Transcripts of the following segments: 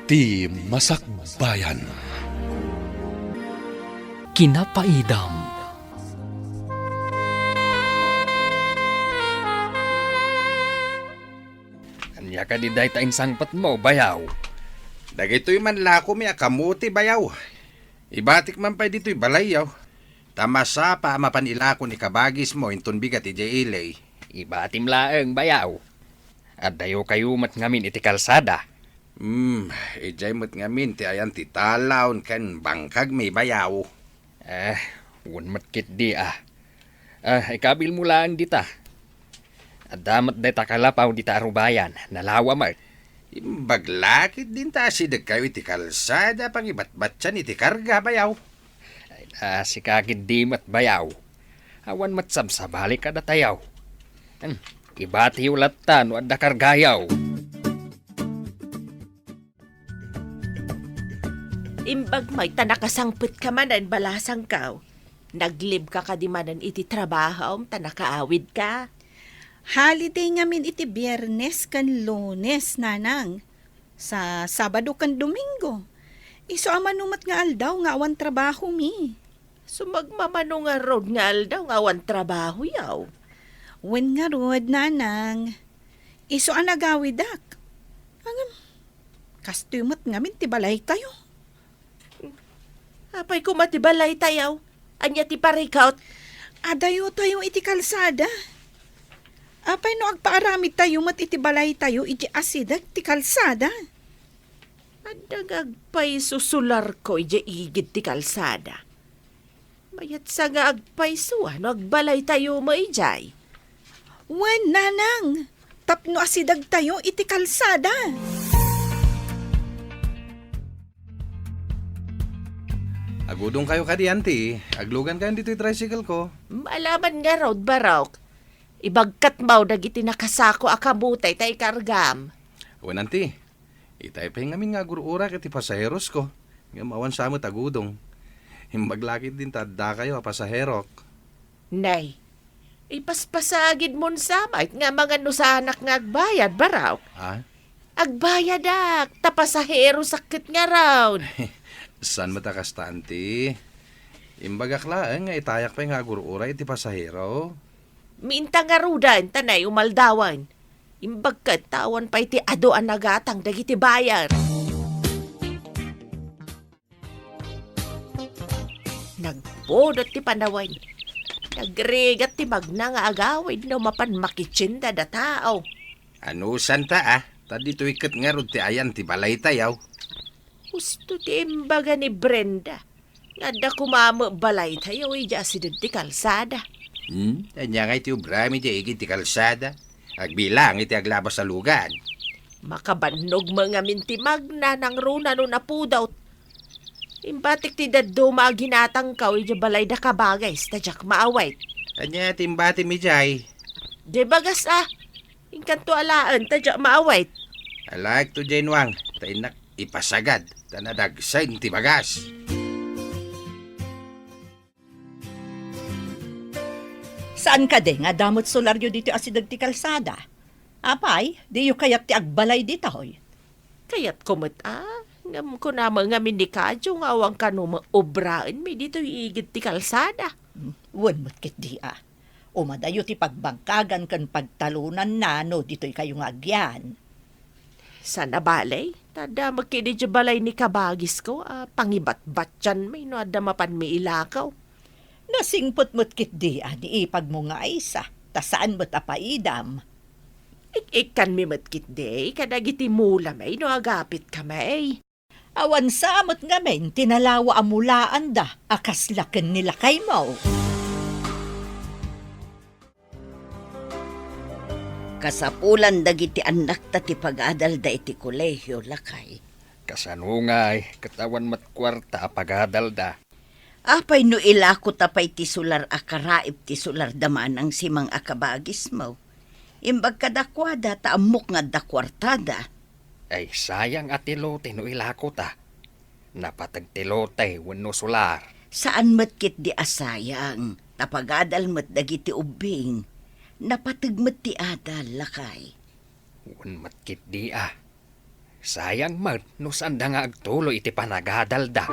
Iti Masakbayan. Kinapaidam. Anya ka di day taing sangpat mo, bayaw. Dagitoy man lako mi akamuti bayaw. Ibatik man pa dito'y balayaw. Tamasa pa mapanilako ni kabagis mo inton bigat iti ilay. Ibatim laeng, bayaw. At dayo kayo mat ngamin iti kalsada. Ijay mo't ngamin ti ayan ti talaon kan bangkag may bayaw. Wan mat kit di ikabil mo lang dita. At damat day takalapaw dita arubayan, nalawa mat. Baglakit din ta sidag kayo iti kalsada pang ibatbatsan iti karga bayaw. Si kakid di mat bayaw. Awan mat sabsabalik kada tayaw. Ibati ulatan o adda kargayaw. Imbag may tanakasangpit ka manan balasang kaw. Naglib ka kadimanan iti trabaho, tanakaawid ka. Holiday ngamin iti Biyernes kan Lunes, nanang. Sa Sabado kan Domingo. Iso amanumat nga aldaw nga awan trabaho mi. Sumagmamano nga rod nga aldaw nga awan trabaho yaw. Wen nga rod, nanang. Iso ang nagawidak. Angam, kastumot ngamin ti balay tayo. Apay kumatibalay tayaw. Anya ti parikaut. Adayo tayo iti kalsada. Apay no agpaaramid tayo mat iti balay tayo iti asidag ti kalsada. Adagagpay susular ko iti igid ti kalsada. Mayat sa nga agpay suwa no agbalay tayo mo ijay. Wen, nanang. Tapno asidag tayo iti kalsada. Agudong kayo kadianti. Aglugan kayo dito'y tricycle ko. Malaman nga raw barok. Ibagkat maw dagiti nakasako akabutay tay kargam. Wananti. Itay pa ngamin nga gurura kiti pasaheros ko. Nga mawan sa mo tagudong. Himbaglakit din tadda kayo pasaherok. Nay, ipaspasagid mon samay nga mga nusanak nga agbayad baraw. Ha? Agbayad tapasahero sakit nga raw. San matakas tanti? Imbagakla nga itayak pa nga gurura iti pasahero. Minta nga rudan, tanay umaldawan. Imbagkat tawan pa iti ado ang nagatang dagiti bayar. Nagpodot ti panawan. Nagregat ti magna nga agawid no mapan makitsinda da tao. Ano santa Tadi to ikat nga rod ti ayan ti balay tayaw. Gusto ti imbaga ni Brenda. Nada kumamo balay tayo ija sidad ti kalsada. Anya nga iti ubrami di igit ti kalsada. Agbilang iti aglabas sa lugan. Makabannog mga mintimag na nang runa no napudaw. Imbatik ti daddo maaginatang kaw ija balay da kabagay stadyak maawait. Anya timbati mi jay. De bagas Ingkanto alaan tadyak maawait. Alag to Jenwang. Tainak ipasagad. Tanadagsain ti bagas. Saan ka de nga damot solaryo dito asidag ti kalsada? Apay, di yu kayak ti agbalay dita hoy. Kaya't kumot ngam ko naman nga minikadyo nga awang kanuma obraan mi dito iigid ti kalsada. Wan mo't kit di Umadayo ti pagbangkagan kan pagtalunan nano dito'y kayong agyan. Sa nabalay, tada magkidi balay ni kabagis ko, pangibat-batyan may no ada mapan mi ilakaw. Nasingpot mo't kit di ni ipag mo nga isa, tasaan mo't apaidam. Ikan mi matkit day, kadagiti mula may no agapit ka may. Awan sa amot nga men, tinalawa amulaan da, akaslaken nila kay mo. Kasapulan dagiti anak ta ti pag-adal da iti kolehiyo lakay. Kasanungay, katawan mat kwarta pagadal da. Apay no ilako tapay ti sular akaraip ti sular damanang simang akabagis mo. Imbag kadakwada ta amok nga da kwartada. Ay sayang at tilote no ilako ta. Napatag tilote wano sular. Saan matkit di asayang, tapagadal mat dagiti ubing. Napatagmat ti adal lakay. Wan matkit di Sayang man, no saan da nga agtuloy iti panagadalda.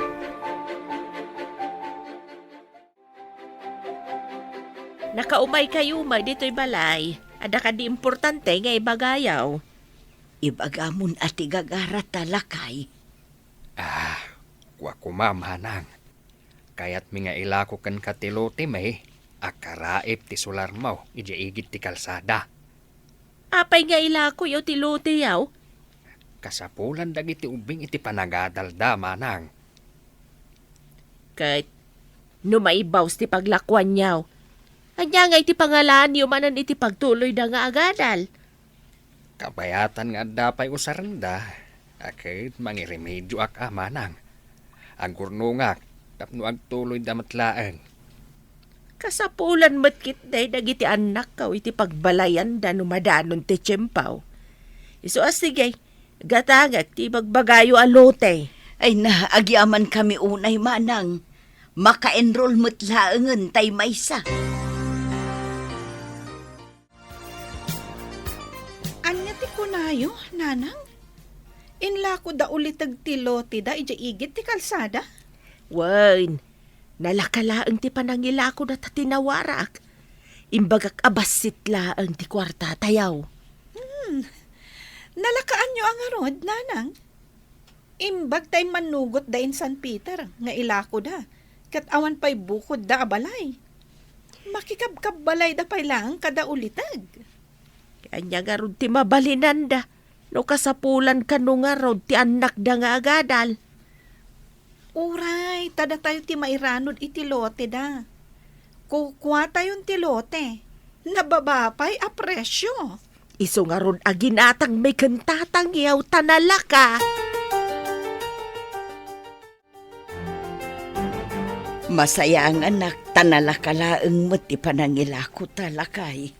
Nakaumay kayo may dito'y balay. Ada ka di importante nga ibagayaw. Ibagamon at igagara talakay. Kwa kumamanang. Kaya't mga ilako kan katilote may, akaraip ti sular mo, ijaigit ti kalsada. Apay nga ila ko yaw tilote yaw. Kasapulan dagiti ubing iti panagadalda manang. Kahit numaibaws ti paglakwan yaw. Anya nga iti pangalan yung manan iti pagtuloy da nga agadal. Kabayatan nga dapay usaranda, akit mangiremedyo ak amanang. Agurnungak, tapno agtuloy damatlaang. Kasapulan matkit day dagiti anak kaw iti pagbalayan da numadanon ti tsempaw. Iso asigay, gatagak ti bagbagayo alote. Ay na, agyaman kami unay manang. Maka-enroll mo't laangan tay maysa. Anya ti kunayo, nanang? Inla ko da ulitag ti lote da ijaigit ti kalsada? Wan, nalakalaang ti panangila ko na tatinawarak. Imbagak abasit laang ti kwarta tayaw. Nalakaan nyo ang arod, nanang? Imbag tay manugot da in San Peter, nga ilako da. Kat awan pa'y bukod da abalay. Makikabkab balay da pa'y lang kada ulitag. Kanya nga rod ti mabalinan da. No kasapulan ka no nga rod ti anak da nga agadal. Uray, tada tayo ti mairanod iti lote da. Kukwa tayon ti lote. Nababapay a presyo. Iso nga rod aginatang may kantatang yaw tanalaka. Masaya ang anak, tanalakalaang mo't ipanangilako talakay.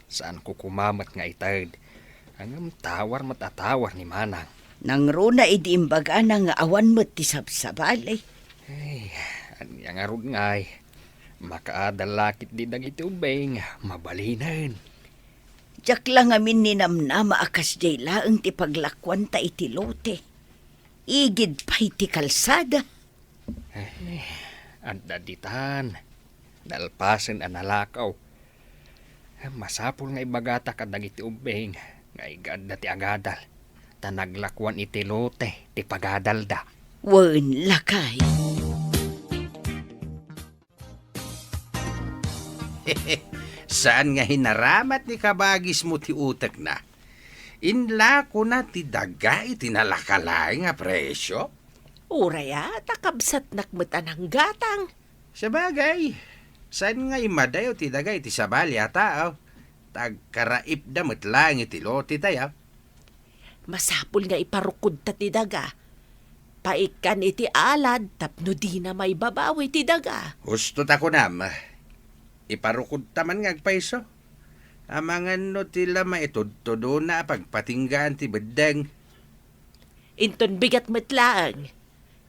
Saan ko kumamat nga itad? Ang tawar matatawar ni manang. Nang runa idiimbaga na nga awan mo't tisabsabalay. Anya nga rod ngay. Makaadalakit di dagiti ubeng, mabalinan. Diyak lang amin ninamnama akas jay laang ti paglakwan ta iti lote. Igid pa iti kalsada. Anda ditan. Dalpasen analakaw. Masapul nga ibagata ka dagiti ubeng, nga igad ti agadal. Tanaglakwan iti lote, ti pagadalda. Wen lakay. Saan nga hinaramat ni kabagis mo ti utak na? Inla ko na ti daga iti nalakalay nga presyo? Uraya, takabsat nakmatan ang gatang. Sabagay, saan nga imadayo ti daga iti sabali ata, tagkaraip damot lang iti lote tayo. Masapul nga iparukod ta ti daga. Paikan iti alad, tapno di na may babawi ti daga. Gusto ta ko nam, iparukod taman nga agpaiso. Amangan no tila maitudtudo na pagpatinggaan ti bedeng. Inton bigat matlaang.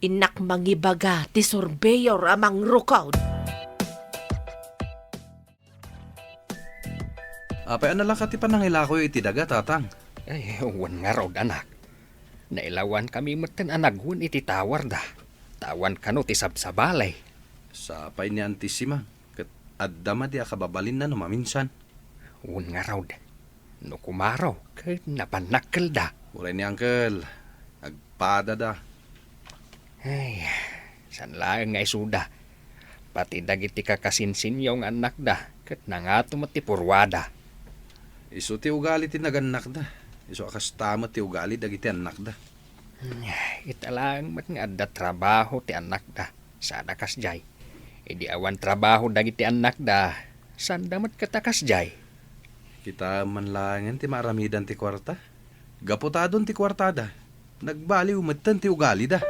Inak mangibaga ti surveyor amang rukaw. Apay anala ka ti panangilako iti daga, tatang. Ay, wan nga raw anak. Nailawan kami matan anagwan iti tawar da. Tawan kano ti sabsabalay. Sapay ni Antisima, kat addama di akababalin na no maminsan. Wan nga raw. No kumaraw, kahit napanakkel da. Uray ni Uncle, agpada da. Ay, san lang nga isuda. Pati dagiti kakasinsin yung anak da, kat nangato ti purwada. Isu ti ugali ti naganak da. Isu akas tama ti ugali dagiti anak da. Italang mat nga adda trabaho ti anak da, sada kas jay. Idi awan trabaho dagiti anak da, sanda mat katakas jay. Kita manlangan ti maramidan ti kwarta. Gaputadon ti kwartada. Nagbaliw matan ti ugali da.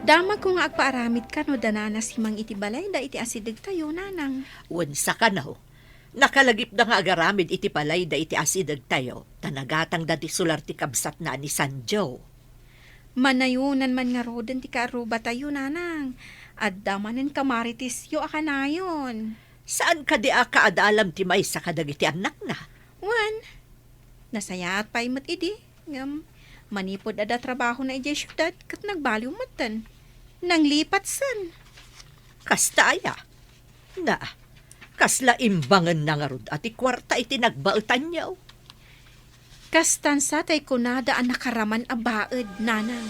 Damag ko nga agpaaramid ka no danana si mang iti balay da iti asidag tayo, nanang. Wansa ka na ho. Nakalagip na nga agaramid iti palay da iti asidag tayo. Tanagatang da ti sular ti kabsat na ni Sanjo. Manayunan man nga roden ti karuba tayo, nanang. At damanen kamaritis yo akanayon. Saan ka di kaadalam ti may sa kadagiti anak na? Wan, nasayat pa imot idi. Ngam, manipod ada trabaho na ijay syudad kat nagbaliw matan. Nang lipat san. Kastaya. Na, kasla imbangan na nga rod at ikwarta iti nagbautan niyaw. Kastansa tay kunada ang nakaraman a baed, nanang.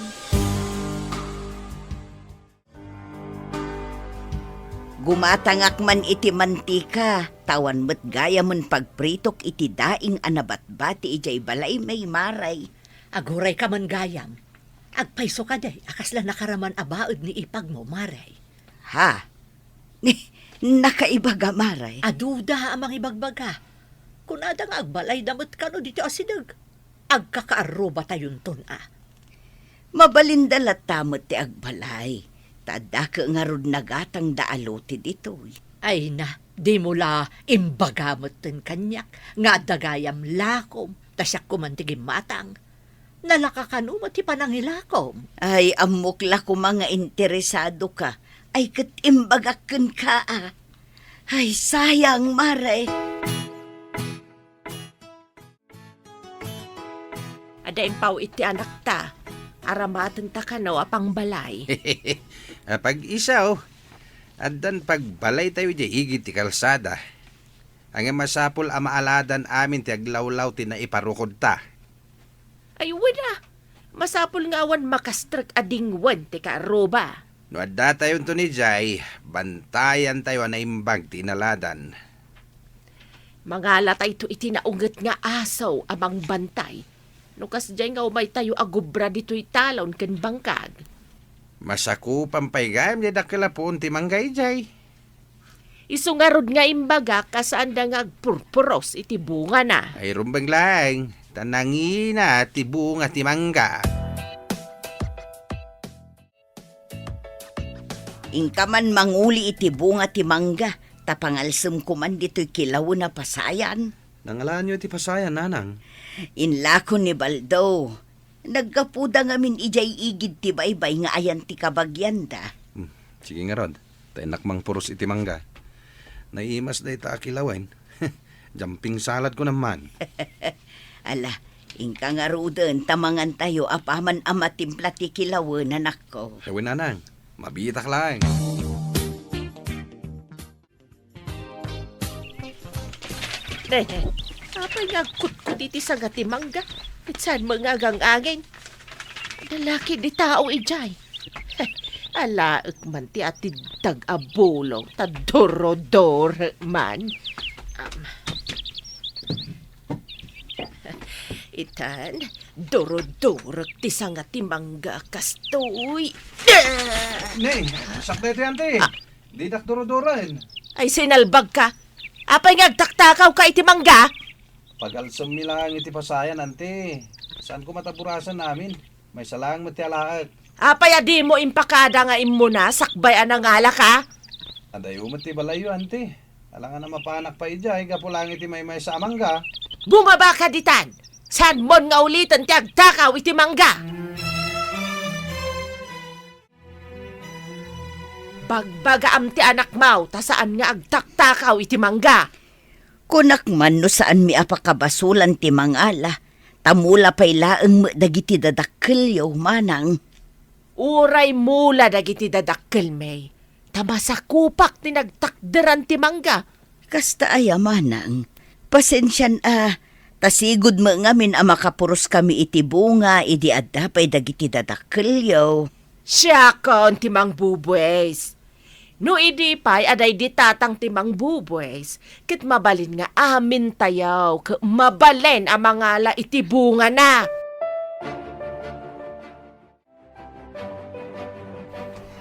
Gumatangak man iti mantika, tawan met gaya mon pagpritok iti daing anabatbati ijay balay may maray. Aguray ka man gayam. Agpaiso ka day, akasla nakaraman abaod ni ipag mo, maray. Ha? Nakaibaga maray. Aduda amang ibagbaga. Kunada nga agbalay damot ka no dito asidag. Agkakaarroba tayon ton Mabalindalat tamot ti agbalay. Tada ka nga rod nagatang daaloti dito. Ay na, di mula imbagamot ton kanyak. Nga dagayam lakom, tasyak kumantigim matang. Nalakakan ti panangilakom. Ay, amukla ko mga interesado ka. Ay, kat imbagakan ka Ay, sayang, maray. Ada impaw iti anak ta. Aramatan ta ka no, apang balay. Pag isaw, adan pagbalay tayo di igit ti kalsada. Ang masapol amaaladan amin ti aglawlaw ti na iparukod ta. Ay, wala. Masapul nga awan makastrak adingwan ti kaaroba. No adda tayo to ni Jay, bantayan tayo na imbag tinaladan. Mangala tayo to iti naungat nga asaw amang bantay. No kas dyan nga umay tayo agubra dito'y talon ken bangkag. Masakupan pa'y gayam di dakila po ti manggay Jay. Isungarod nga imbaga kasaan da nga agpurpuros iti bunga na. Ay rumbang lang, tanangina ti bunga ti mangga. Ingka man manguli iti bunga ti mangga, tapangalsem ko man dito'y kilaw na pasayan. Nangalaan nyo iti pasayan, nanang. Inlako ni Baldo. Nagkapuda ngamin ijay igid ti baybay nga ayan ti kabagyan da. Sige nga rod, tainak mang puros iti mangga. Naiimas da ita akilawen. Jumping salad ko naman. Ala, ingka nga rudan, tamangan tayo apaman amatimpla ti kilawen anak ko. Ewan nanang, mabitak lang. Apay nga kutkut iti sagati mangga. Itsan mga agang-agin. Lalaki di tao ijay. Alaak man ti ati dag-abulong ta dorodor man. Itan, dorodor ti sangati mangga kastoy. Nay, sakta ito yan, te. Di dakdoro-doran. Ay sinalbag ka. Apay nga agtaktakaw ka iti mangga. Pag-alsam nila ang iti pasayan, ante. Saan ko mataburasan namin? May salang matialaag. Apay adi mo impakada nga imo na sakbay anang ngala ka. Aday umati balayo, ante. Alangan na mapanak pa ijay, gapulang iti may sa mangga. Bumaba ka ditan. Saan mon nga ulitan ti agtakaw iti mangga. Bagbagaam ti anak mau, ta saan nga agtaktakaw iti mangga. Kunak man no saan mi apakabasulan ti mangala, tamula pa'y laeng dagiti dadakkelyo manang. Uray mula dagiti dadakkel may. Tamasakupak ti nagtakderan ti mangga. Kasta aya manang, pasensyan tasigod mo ngamin makapuros kami iti bunga, idi adda pa'y dagiti dadakkelyo. Siya kon ti mang bubwes. No idi pa'y aday ditatang ti mang bubwes, kit mabalin nga amin tayaw, mabalin ang mga la iti bunga na.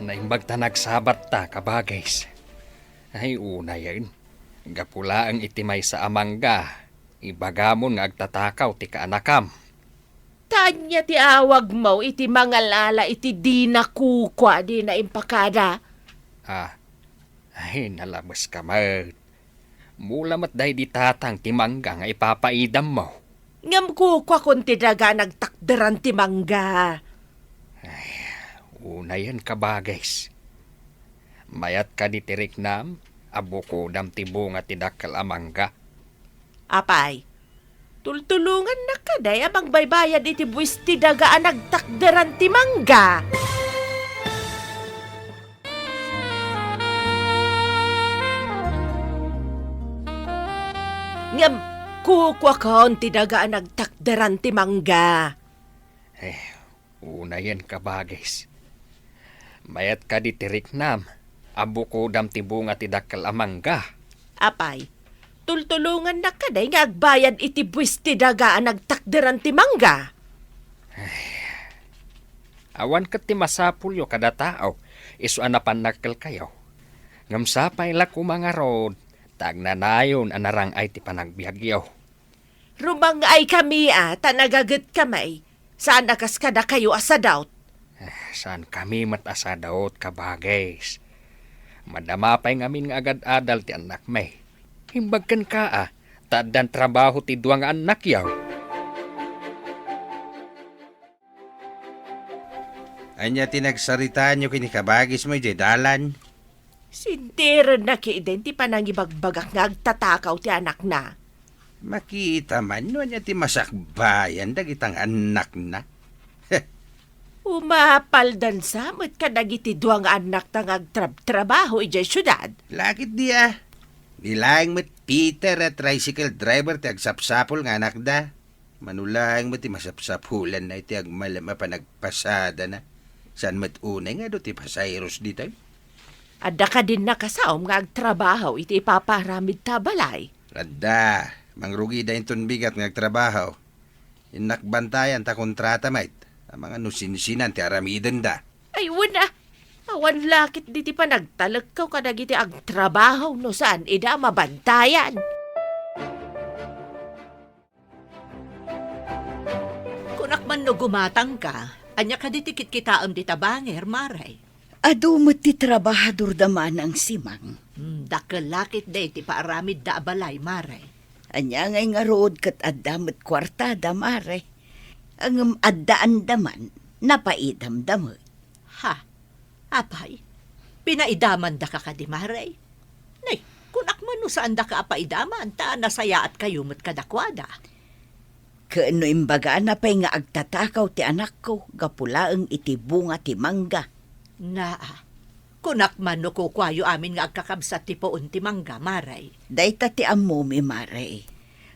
Naimbag ta nagsabat ta kabagays. Ay una yan. Gapula ang itimay sa amangga. Ibagamon nga agtatakaw ti kaanakam. Tanya ti awag mo iti mga lala iti di na kukwa di na impakada. Ay nalabas ka mat. Mula mat day di tatang ti mangga nga ipapaidam mo. Ngam kukwa kun ti daga nagtakderan ti mangga. Una yan kabagays. Mayat ka di tirik nam, Abo ko dam tibo nga tidakkel amangga. Apay, tultulungan na ka day abang baybayan iti buwis ti dagaan nagtakderan ti mangga. Ngam, kukwa kaon ti dagaan nagtakderan ti mangga. Una yan kabagis. Mayat ka di tirik nam. Abo ko dam tibo nga tidakkel amangga. Apay, tultulungan na ka day nga agbayad iti buwis ti dagaan nagtakderan ti mangga. Awan kat ti masapulyo kada tao. Isu anapan nakkel kayo. Ngam sapay la ko mga rod. Tagnanayon anarang ay ti panagbiagyaw. Rumangay kami tanagagat kamay. Saan nakas kada kayo asadawt? Saan kami matasa daot kabagis. Madamapay ngamin nga agad-adal ti anak may. Himbagkan ka tadan trabaho ti duwang anak yaw. Anya tinagsaritaan nyo kini kabagis mo, dalan. Sintero na kiiden ti panangibagbagak nga agtatakaw ti anak na. Makita man, no anya ti masakbayan, dagitang anak na. Umapaldan sa mo't kadagiti duwang anak na agtrabaho ijay syudad. Lakit di Nilaing mo't Peter at tricycle driver ti agsapsapol nga anak da. Manulaing mo't ti masapsapulan na iti agmalama pa nagpasada na. Saan mo't unay nga do ti pasayros dito? Adda ka din nakasaom nga agtrabaho iti ipaparamid tabalay. Radda, mangrugi da inton bigat nga agtrabaho. Inakbantayan ta kontrata mait. Ang mga nusinsinan ti aramidan da. Ay, wala. Awan lakit diti pa nagtalagkaw kadagiti agtrabaho no saan ida mabantayan. Kunak man no gumatang ka, anya ka di tikit kitaam di tabanger, maray. Adu mo ti trabahador daman ang simang. Dakalakit day ti paaramid da abalay, maray. Anya ngay nga rood kat addamat kwartada, mare. Ang addaan daman, napaidam damot. Ha? Apay? Pinaidaman da ka ka di, maray? Nay, kunak man no saan da ka apaidaman, ta nasaya at kayumot kadakwada. Kaano imbaga na pa'y nga agtatakaw ti anak ko, gapulaang iti bunga ti mangga. Naa, kunak man no kukwayo amin nga agkakabsat ti poon ti mangga, maray. Dayta ti amumi, mare.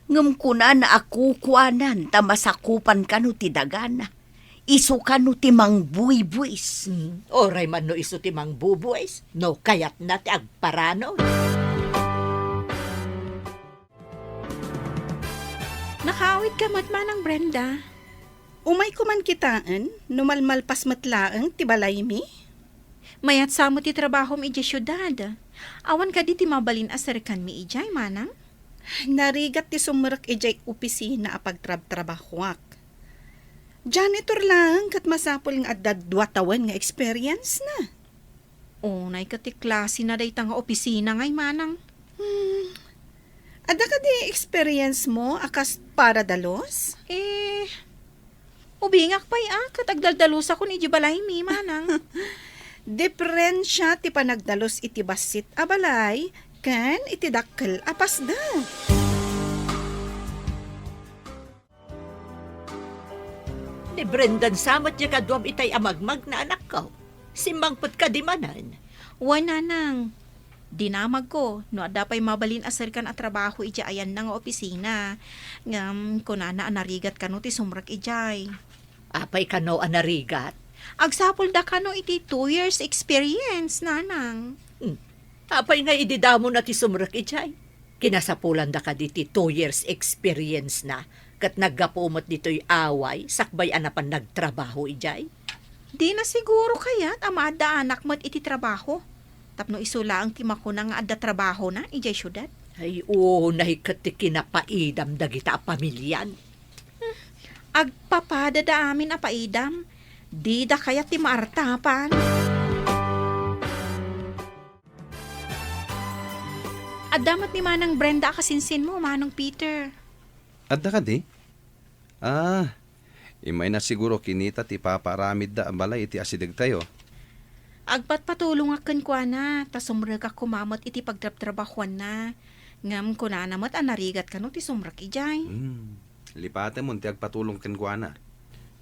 Ngam kuna na akukwanan, tamasakupan ka no ti dagana. Isu ka no ti mangbuy-buys. Oray man no iso ti mangbubuys, no kayat na ti agparano. Nakawit ka matmanang Brenda. Umay ko man kitaan, numalmalpas matlaang ti balay mi. Mayat sa mo ti trabaho mi iti syudad. Awan ka di ti mabalin asarikan mi ijay manang. Narigat ti sumurak ijay opisina apagtrab-trabahwak. Janitor lang kat masapol nga addad 2 taon nga experience na. Unay ka ti klase na day nga opisina ngay manang. Ada ka di experience mo akas para dalos? Ubingak pa'y kat agdaldalos ako ni Jibalay mi manang. Diferensya ti panagdalos iti basit abalay, kan iti dakkel apas da. Ni Brendan samat niya kadwam itay amagmag na anak ko. Simbangpot ka di manan. Wala nang. Dinamag ko, no adapay mabalin asarkan at trabaho ija ayan na nga opisina. Ngam, kunana anarigat ka no ti sumrak ijay. Apay ka no anarigat. Agsapol da ka no iti 2 years experience, nanang. Apay nga ididamo na ti sumrak ijay. Kinasapulan da ka di ti 2 years experience na. Kat naggapumot dito'y away, sakbay anapan nagtrabaho ijay. Di na siguro kaya't amaada anak mo't iti trabaho. Tapno isula ang timako na nga adda trabaho na, ijay syudad. Ay, oo, nahikat ti kinapaidam dagita pamilyan. Agpapada da amin apaidam. Di da kaya ti maartapan. Adamat ni Manang Brenda akasinsin mo, Manong Peter. Adda ka di? Imay na siguro kinita ti paparamid da ang balay iti asidig tayo. Agpat patulong akan kwa na, ta sumrag ako mamot iti pagtrab-trabahuan na. Ngam ko na namot anarigat ka no ti sumrak ijay. Lipate mo, ti agpatulong ken kuana.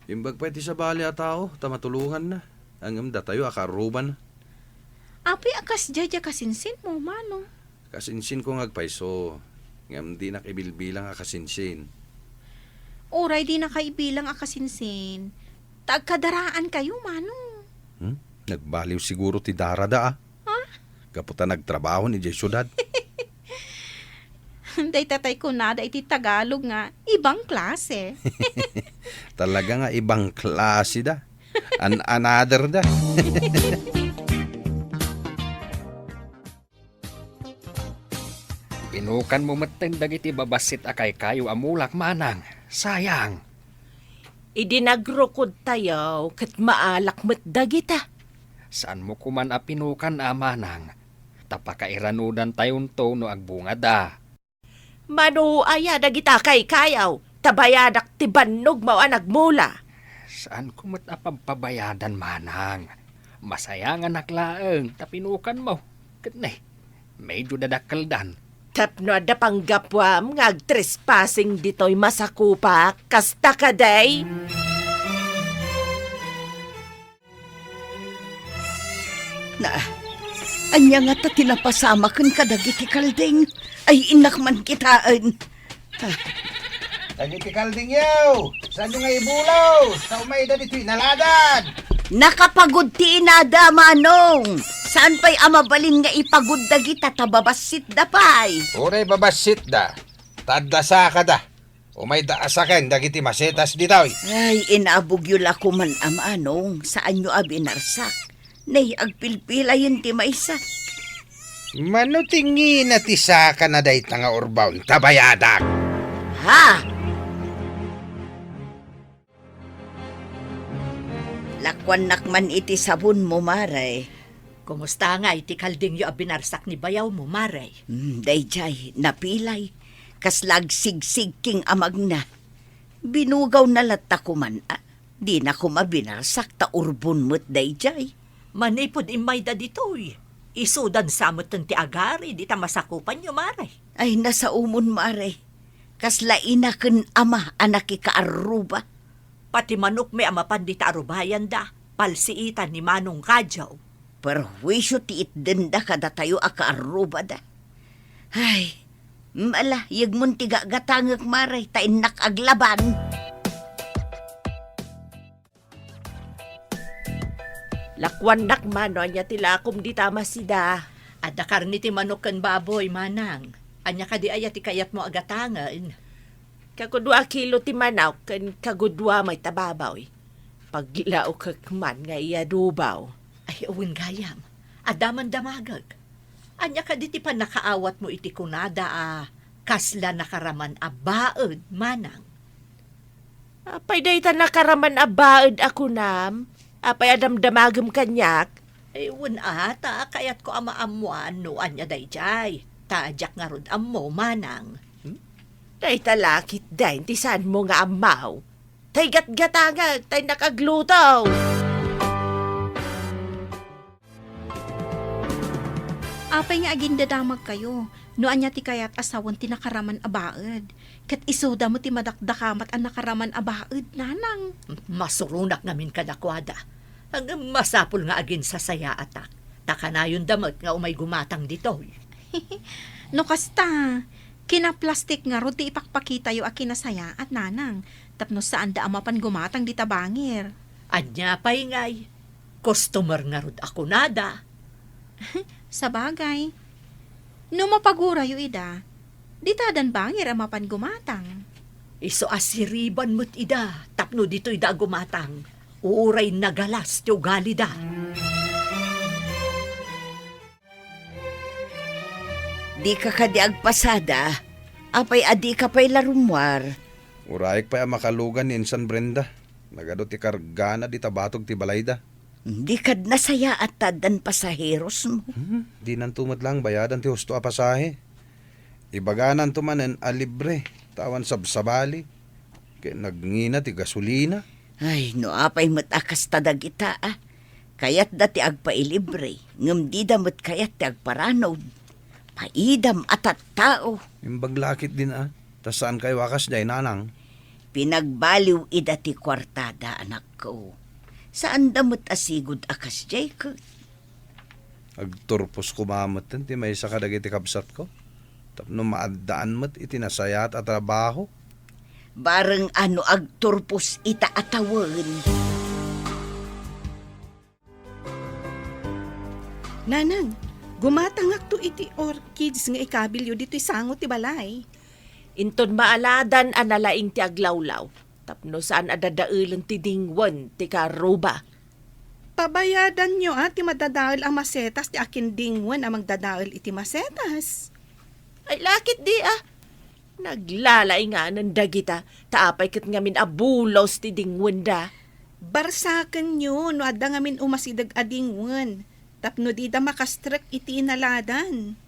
Imbag pa iti sa bali a tao, tamatulungan na. Ang amda tayo akaruban na. Apoy akas jaya kasinsin mo, mano. Kasinsin ko ngagpaiso. Ngam di nakibilbilang akasinsin. Oray di na kaibilang akasinsin. Tagkadaraan kayo, mano. Nagbaliw siguro ti Darada Kaputa nagtrabaho ni Jay Syudad. Day tatay ko na, day ti Tagalog nga, ibang klase. Talaga nga ibang klase da. Another da. Pinukan mo mateng dagiti babasit akay kayo amulak manang. Sayang. Idinagrokod tayo kat maalak met dagita. Saan mo kuman a pinukan amanang? Tapakairanudan tayon to no agbunga da. Manuaya dagita kay kayaw. Tabayadak ti bannog mao a nagmula. Saan kumat a pampabayadan manang? Masaya nga naklaeng tapinukan mo. Katne, medyo dadakkeldan. Tapno da panggapwam ngag trespassing ditoy masakupa kasta kaday. Na, anya nga ta tinapasama kan kadagiti kalding. Ay inak man kitaan. Dagiti kalding yaw! Saan nyo nga ibulaw? Sa umay da dito inaladan! Nakapagod ti inada, manong. Saan pa'y amabalin nga ipagod dagita tababasit da pa'y? Uray babasit da. Tadasa ka da. Umay da asaken dagiti masetas ditaw. Ay, inaabugyo ko man amanong. Saan nyo abinarsak? Nay, agpilpilayin ti maysa. Mano tingi na tisa ka na day tanga urbaon tabayadak. Ha? Lakwan nakman iti sabon mo, maray. Kumusta nga iti kalding yu abinarsak ni bayaw mo, maray? Dayjay, napilay. Kaslag sigsig king amag na. Binugaw na latta ko man. Di na ko mabinarsak ta urbon mo't dayjay. Manipod imay da ditoy. Isudan samot ng ti agari, di ta masakupan yu, maray. Ay, nasa umon, maray. Kasla inaken ama anak ikaaruba. Pati manok may amapan di ta arubayan da. Palsiitan ni Manong Kadyaw. Perwisyo ti itdenda kada tayo akaaruba da. Ay, mala, yagmun tiga gatangag maray, tainak aglaban. Lakwan nakmano anya tilakom di tama sida. Ada karni ti manok ken baboy, manang. Anya ka di aya ti kayat mo agatangan. Kagudwa kilo ti manaw ken kagudwa may tababaw. Paglao kakman nga iya dubaw. Ay, uwin gayam. Adaman damagag. Anya ka di ti pa nakaawat mo iti kunada kasla nakaraman baed, manang. Apay day ta nakaraman abaed ako nam. Apay adamdamagam kanyak. Ay, uwin ata, kayat ko amaamuan no anya dayjay. Taadyak nga rod ammo, manang. Day talakit dahin ti saan mo nga amaw. Tay gatgatagag, tay nakaglutaw. Apay nga aging dadamag kayo. No anya ti kayat asawan ti nakaraman abaed. Kat isoda mo ti madakdakamat ang nakaraman abaed, nanang. Masurunak namin kadakwada. Hanggang masapul nga agin sa saya atak. Takanayon damag nga umay gumatang dito. No kasta, kinaplastik nga ro ti ipakpakita yu a kinasaya at nanang. Tapno saan da amapan gumatang di tabangir. Anya pa'y ngay. Customer nga rod ako nada. Sa bagay. No mapagura yu ida, di tadan bangir amapan gumatang. Iso asiriban mo't ida. Tapno dito'y da gumatang. Uuray nagalas yu galida. Di ka kadiag pasada, apay adi ka pa'y larumwar. Uraik pa makalugan ni Insan Brenda. Nagado ti kargana di tabatog ti balayda. Di kad nasaya at tadan pasaheros mo. Di nan tumad lang bayadan ti husto a pasahe. Ibaganan tumanen a libre. Tawan sabsabali. Kaya nagngina ti gasolina. Ay, no apay matakas tadag ita Kayat dati agpailibre, ngam di damot kayat ti agparanod. Paidam at tao. Imbag lakit din Tas saan kayo wakas day nanang? Pinagbaliw ida ti kwartada, anak ko. Saan damot asigod akas jay ko? Agturpos kumamot ti may sa kadagiti kabsat ko. Tapno maadaan mo't itinasayat at trabaho. Bareng ano agturpos ita atawan. Nanang, gumatangak to iti orchids nga ikabilyo dito'y sangot ti balay. Inton maaladan analaing ti aglawlaw. Tapno saan adadailan ti dingwan ti karuba. Pabayadan nyo ti madadaol ang masetas ti akin dingwan ang magdadaol iti masetas. Ay lakit di Naglalay nga ng dagita. Taapay kat ngamin abulos ti dingwan da. Barsakan nyo no adda ngamin umasidag adingwan. Tapno di da makastrek iti inaladan.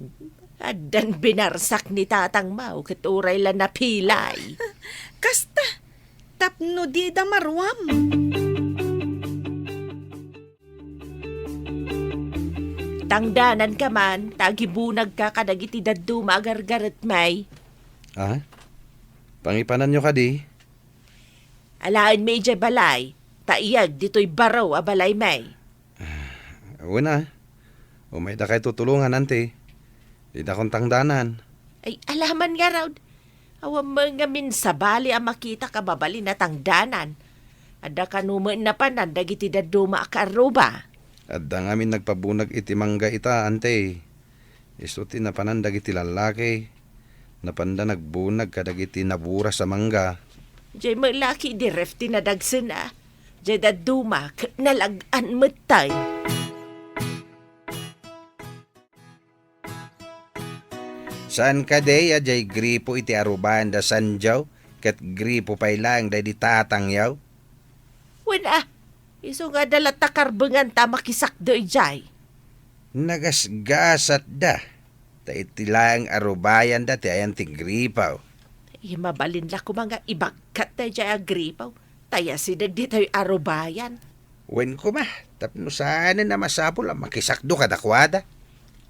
Adan binarsak ni Tatang Mau kat uray la napilay. Kasta, tapno di da marwam. Tangdanan ka man, tagibunag ka kadagiti daddu magargaret may. Pangipanan nyo ka di? Alaan may jay balay, taiyag dito'y baraw a balay may. Una, umay da kayo tutulungan ante. Di da kong tangdanan. Ay alaman nga raw, awam mga minsabali ang makita kababali na tangdanan. Ada kanuman na panan, dagiti daddu maakaruba. At da ngamin nagpabunag iti mangga ita ante. Isuti na panandag iti lalaki. Napanda nagbunag kadagiti nabura sa mangga. Jay malaki di refti na dagsin Jay daduma nalagan matay. Saan ka day jay gripo iti arubahan da sanjaw? Kat gripo pay lang day di tatangyaw? Wala, iso nga dala takarbengan ta makisakdo jay. Nagasgasat da. Ta iti lang arubayan da ti ayan ti gripaw. Mabalin la ko mga ibagkat na jay agripaw. Taya sidag di tayo arubayan. Wen ko ma, tapno sana na masapol ang makisakdo kadakwada.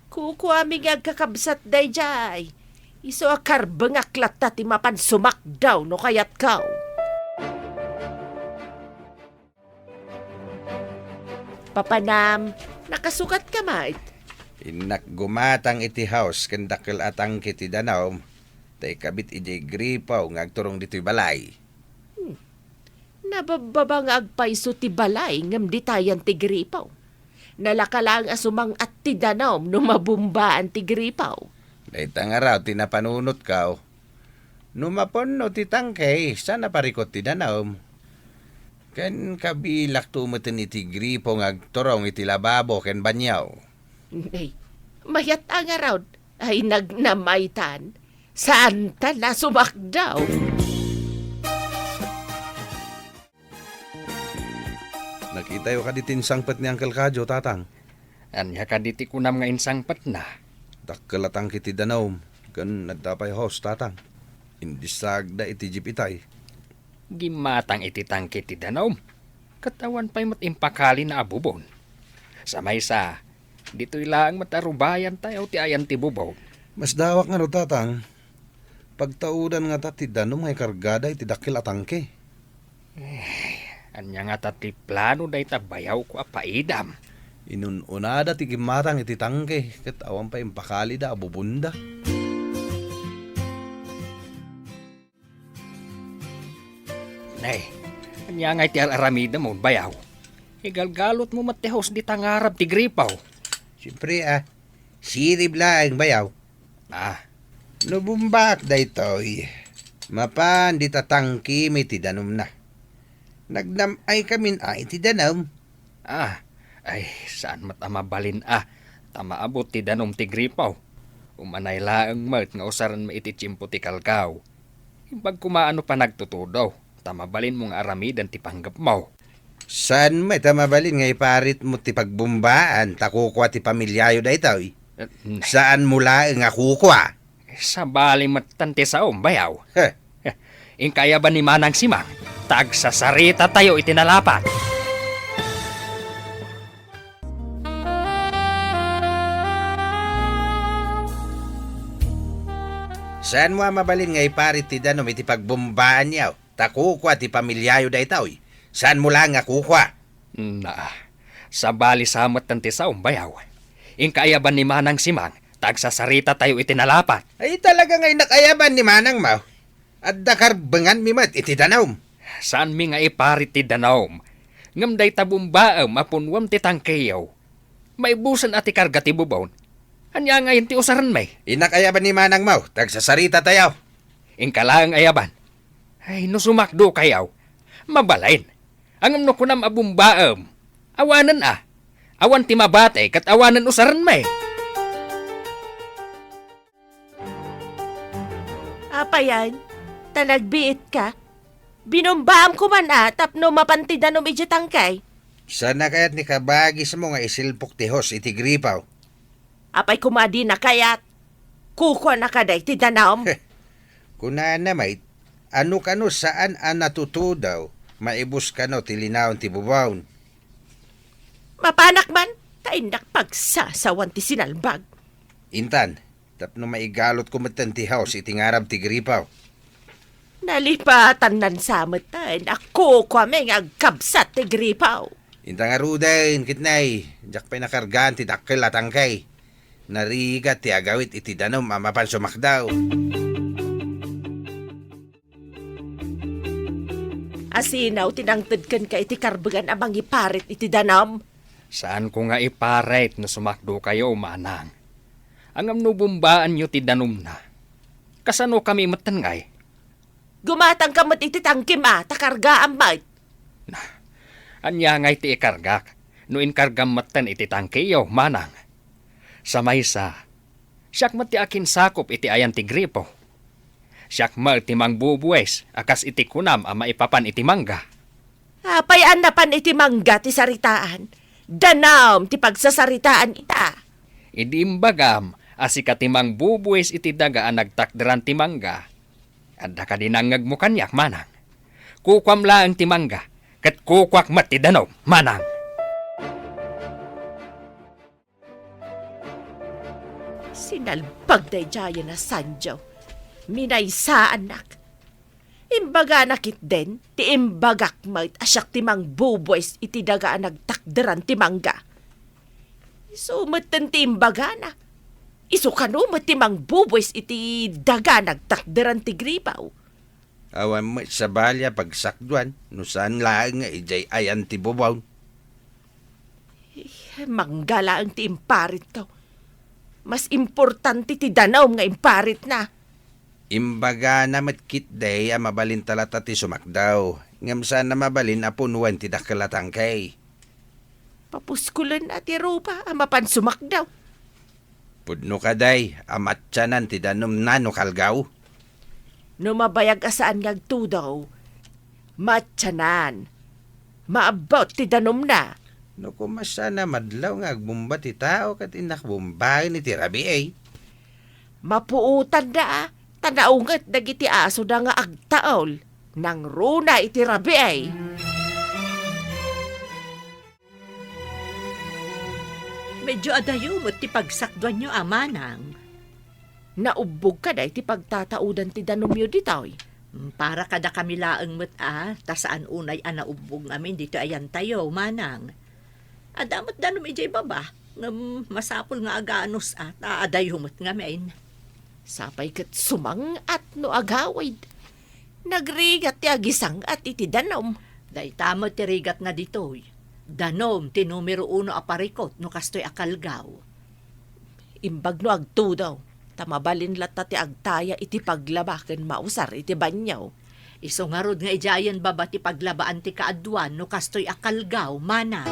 Kukuha mi nga kakabsat day jay. Iso akarbeng aklat ta ti mapan sumakdaw no kayat kaw. Papanam, nakasukat ka mait. Inak gumatang iti house kandakil atang kiti danaw. Tay kabit ijay gripaw ngagturong dito'y balay. Nabababa nga agpaiso ti balay ngam di tayan ti gripaw. Nalakalang asumang at ti danaw no mabumbaan ti gripaw. Dayta nga raw tinapanunot ka. Numapon no ti tangkay sana parikot ti danaw. Ken kabilak tumutin iti gripo ngagturong iti lababo ken banyaw. Ay, mayat ang araw ay nagnamaitan. Saan ta na sumakdaw? Nakita yo ka di tinsangpet ni Uncle Kadyo, tatang. Anya ka diti kunam nga insangpat na. Dakkelatang kiti danaw. Gan nadapay house, tatang. Indisagda iti jeep itay. Gimatang iti tangke ti danom. Katawan pa'y matimpakali na abubon. Sa maysa, dito'y lang matarubayan tayo ti ayan ti bubog. Mas dawak nga no, tatang. Pagtaudan nga ta ti danom ngay kargada iti dakkel atangke. Anya nga tati plano day tabayaw ko apaidam. Inununada ti gimatang iti tangke. Kat awan pa impakali da abubunda. Nay, anya nga iti aramida mo bayaw. Igalgalot mo matihos di tangarab ti gripaw. Siyempre sirib lang bayaw. Nubumbak da ito'y. Mapan di tatangki may ti danom na. Nagnamay kamin ti danom. Ay, saan matamabalin tamaabot ti danom ti gripaw. Umanay laang mat nga usaran maiti chimpo ti kalkaw. Ibag kumaano pa nagtutudaw, tamabalin mong aramidan ti panggap mo. Saan may tamabalin nga iparit mo ti pagbumbaan takukwa ti pamilyayo da ito'y? Saan mula nga kukwa? Sa baling matante sa bayaw. Inkaya ba ni Manang Simang? Tagsasarita tayo itinalapat. Saan mo mabalin nga iparit ti danom iti pagbumbaan niyaw? Takukwa ti pamilyayo da itaw. Saan mo lang nga kukwa? Na, sa bali samot ng tisaw, bayaw. Inkaayaban ni Manang Simang, tagsasarita tayo itinalapat. Ay talaga nga inakayaban ni Manang Mau. At dakarbangan mi mat iti danom. Saan mi nga iparit ti danom? Ngam day tabumbaam apunwam ti tangkayaw. May busan ati karga ti bubon. Anya ngayon ti usaran may. Inakayaban ni Manang Mau, tagsasarita tayo. Inkalang ayaban. Ay, no sumakdo kayaw. Mabalain. Ang amno kunam abumbaam. Awanan Awan ti mabate kat awanan usaran may. Apa yan? Talagbiit ka? Binombaam ko man tapno mapantidanom iti tangkay. Sana kayat ni kabagis mo nga isilpok ti hos iti gripaw. Apay kumadi na kayat. Kukwa na kaday ti danom. Kuna na may, ano kano saan ang natutudaw, maibus kano ti linawon ti bubawon. Mapanak man, tayo nakpagsasawan ti sinalbag. Intan, tapno maigalot ko matan ti house iti ngarab ti gripaw. Nalipatan nan samot tayo, ako kwa may agkabsat ti gripaw. Intan nga rudain, kitnay, jak pa'y nakargaan ti dakkel at angkay. Narigat ti agawit iti danom amapan sumakdaw. Asinaw, tinangtad kan ka iti karbagan amang iparit iti danom. Saan ko nga iparit na sumakdo kayo, Manang? Ang amno bumbaan nyo ti danom na. Kasano kami matangay? Gumatang ka mat iti tangkim takarga amay. Anya ngay ti ikargak. No inkargam matan iti tangkiyo, Manang. Sa maysa, siyak mati akin sakop iti ayan ti gripo. Siyak mal ti mangbubuwes, akas iti kunam ama ipapan iti mangga. Apay anapan iti mangga ti saritaan. Danom ti pagsasaritaan ita. Idi imbagam, asika ti mangbubuwes iti daga ang nagtakderan ti mangga. Adda ka dinangag mo kanyak, Manang. Kukwam laang ti mangga, kat kukwak mat ti danom, Manang. Sinalbag day jaya na sanjo. Minaysa anak. Imbaga nakit den, ti imbagak mait asyak ti mang buboys iti daga nagtakderan ti mangga. Isumatan ti imbaga na. Isukanumat ti mang buboys iti daga nagtakderan ti gripaw. Awan mo sa balya pagsakduan, no saan laang nga ijay ayan ti bubaw. Manggala ang ti imparit ko. Mas importante ti danaw nga imparit na. Imbaga na matkit day a mabalin talata ti sumakdaw. Ngam saan na mabalin apunuan ti dakalatangkay. Papuskulan at irupa amapan sumakdaw. Pudno ka day, amatsanan ti danom na no kalgaw. No mabayag asaan ngagtudaw, matyanan, maabot ti danom na. No kumasa na madlaw nga agbumba ti tao kat inakbumbahin iti rabi ay. Mapuutan da tanaungat dagiti aso da nga agtaol, nang runa iti rabi ay. Medyo adayo mo't ti pagsakduan nyo, Manang. Naubog ka da iti pagtataudan ti danom yo ditoy. Para kada kami laang mo't tasaan unay naubog amin dito ayan tayo, Manang. Adamot danom ijay baba, masapol nga aganos adayo mo't ngamin. Sapay kat sumang at no agawid. Nagrigat ti agisang at iti danom. Day tamo ti rigat na ditoy. Danom ti numero 1 aparikot no kastoy akalgaw. Imbag no agtudaw. Tamabalin lata ti agtaya iti paglabaken mausar iti banyaw. Iso nga rod nga ijayan baba ti paglabaan ti kaadwan no kastoy akalgaw, Manang.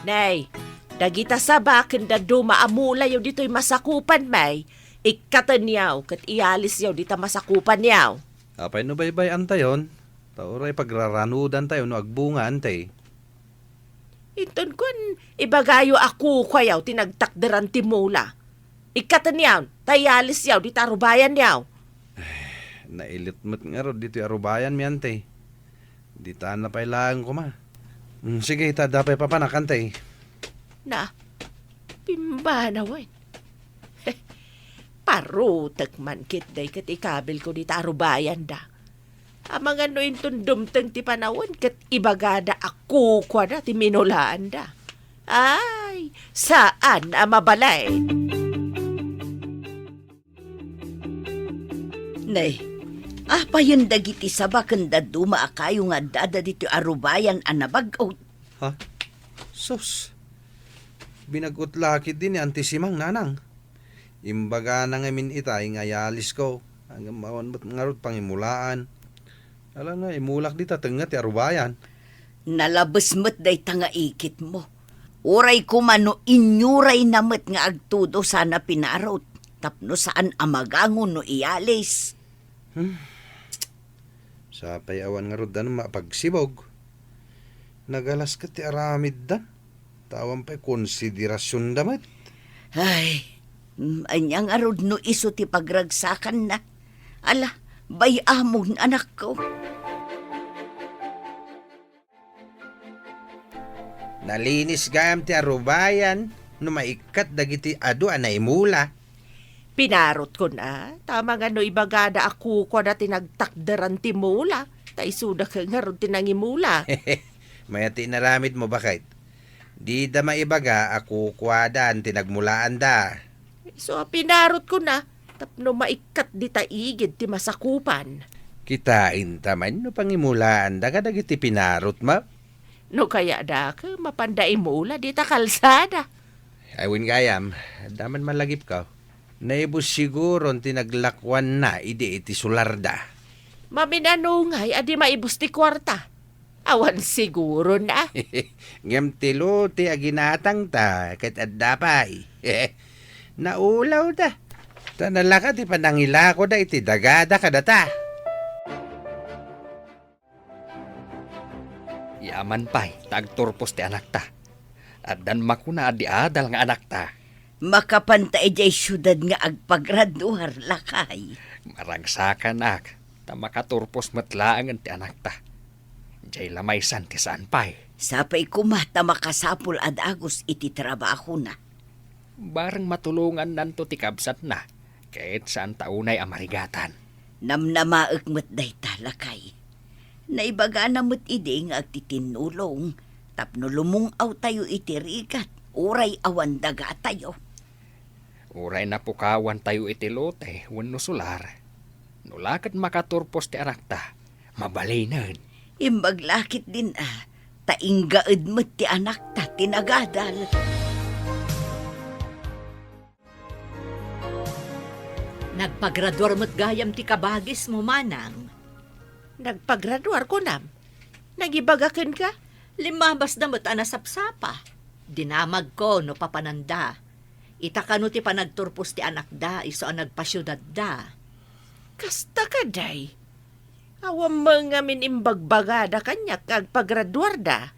Nay, dagita sabaken da dumaamula yaw dito'y masakupan may. Ikatan yaw kat ialis yaw dita masakupan yaw. Apay no baybay antayon. Tauray pagraranudan tayo no agbunga antay. Iton kun, ibagayo ako kwayaw tinagtakderan ti mula. Ikatan yaw, tayalis yaw dita arubayan yaw. Nailitmat nga ro dito arubayan mi antay. Di taan na pailangan ko ma. Sige, ita dapay papanakantay. Na, Pimbanawan. Parutak man kit day kat ikabil ko di tarubayan da. Amang ano yung tundumtang ti panawan kat ibagada ako kwa da ti minulaan da. Ay, saan mabalay? Nay, apa yun dagiti sabakan da duma akayo nga dada dito arubayan anabag-out. Ha? Sus. Binagot laki din ni antisimang nanang. Imbaga na ngamin itay nga yalis ko. Hanggang mawan ba't ngarot pangimulaan. Alam nga, imulak di tatengat ti arubayan. Nalabas mo't day tanga ikit mo. Uray ko mano inyuray namat nga agtudo sana pinarot. Tapno saan amagangon no iyalis. Sapay awan nga rodan mapagsibog. Nagalas ka ti aramid dan. Tawan pa'y konsiderasyon damat. Ay, anyang arod no iso ti pagragsakan na. Ala, bayamong anak ko. Nalinis gayam ti arubayan, no maikat dagiti adu anay mula. Pinarot ko na. Tama nga no ibagada ako kwa na tinagtakdaran ti mula. Taisuda ka nga ron tinangimula. Mayati naramid mo bakit? Di da maibaga ako kwadan tinagmulaan da. So pinarot ko na. Tapno maikat di taigid ti masakupan. Kitain taman no pangimulaan da kadagiti pinarot ma. No kaya da ka mapanday mula di ta kalsada. Awin gayam, daman malagip ka. Naibus siguro tinaglakwan na iti sularda. Maminanungay adi maibus ti kwarta. Awan siguro na. Ngem tilo ti aginatang ta ket adda pay. Naulaw da. Tanalaka ti panangila ko da iti dagada kadata. Yaman pa'y tagturpos ti anak ta. At dan makuna di adal nga anak ta. Makapantay jay syudad nga agpagraduar lakay. Maragsakan ak. Ta makaturpos matlaangan ti anak ta. Jay lamaysan ti saan pa'y. Sapay kumata makasapul ad agos iti trabaho na. Barang matulungan nanto ti kabsat na. Kahit saan taunay amarigatan. Namnamaak mo't day talakay. Naibaga na mo't ide nga agtitinulong. Tapno lumungaw tayo itirigat. Uray awan daga tayo. Uray na pukawan tayo itilote, wano sular. Nulakat makaturpos ti anak ta, mabalinan. Imbaglakit din tainggaed mo't ti anak ta tinagadal. Nagpagraduar mo't gayam ti kabagis mo, manang. Nagpagraduar ko nam. Nagibagakin ka? Limabas na mo't anasapsapa. Dinamag ko no papananda. Itakano ti panagturpos ti anak da, iso ang nagpasyudad da. Kasta ka day. Awam mga minimbagbagada kanya kag pagraduar da.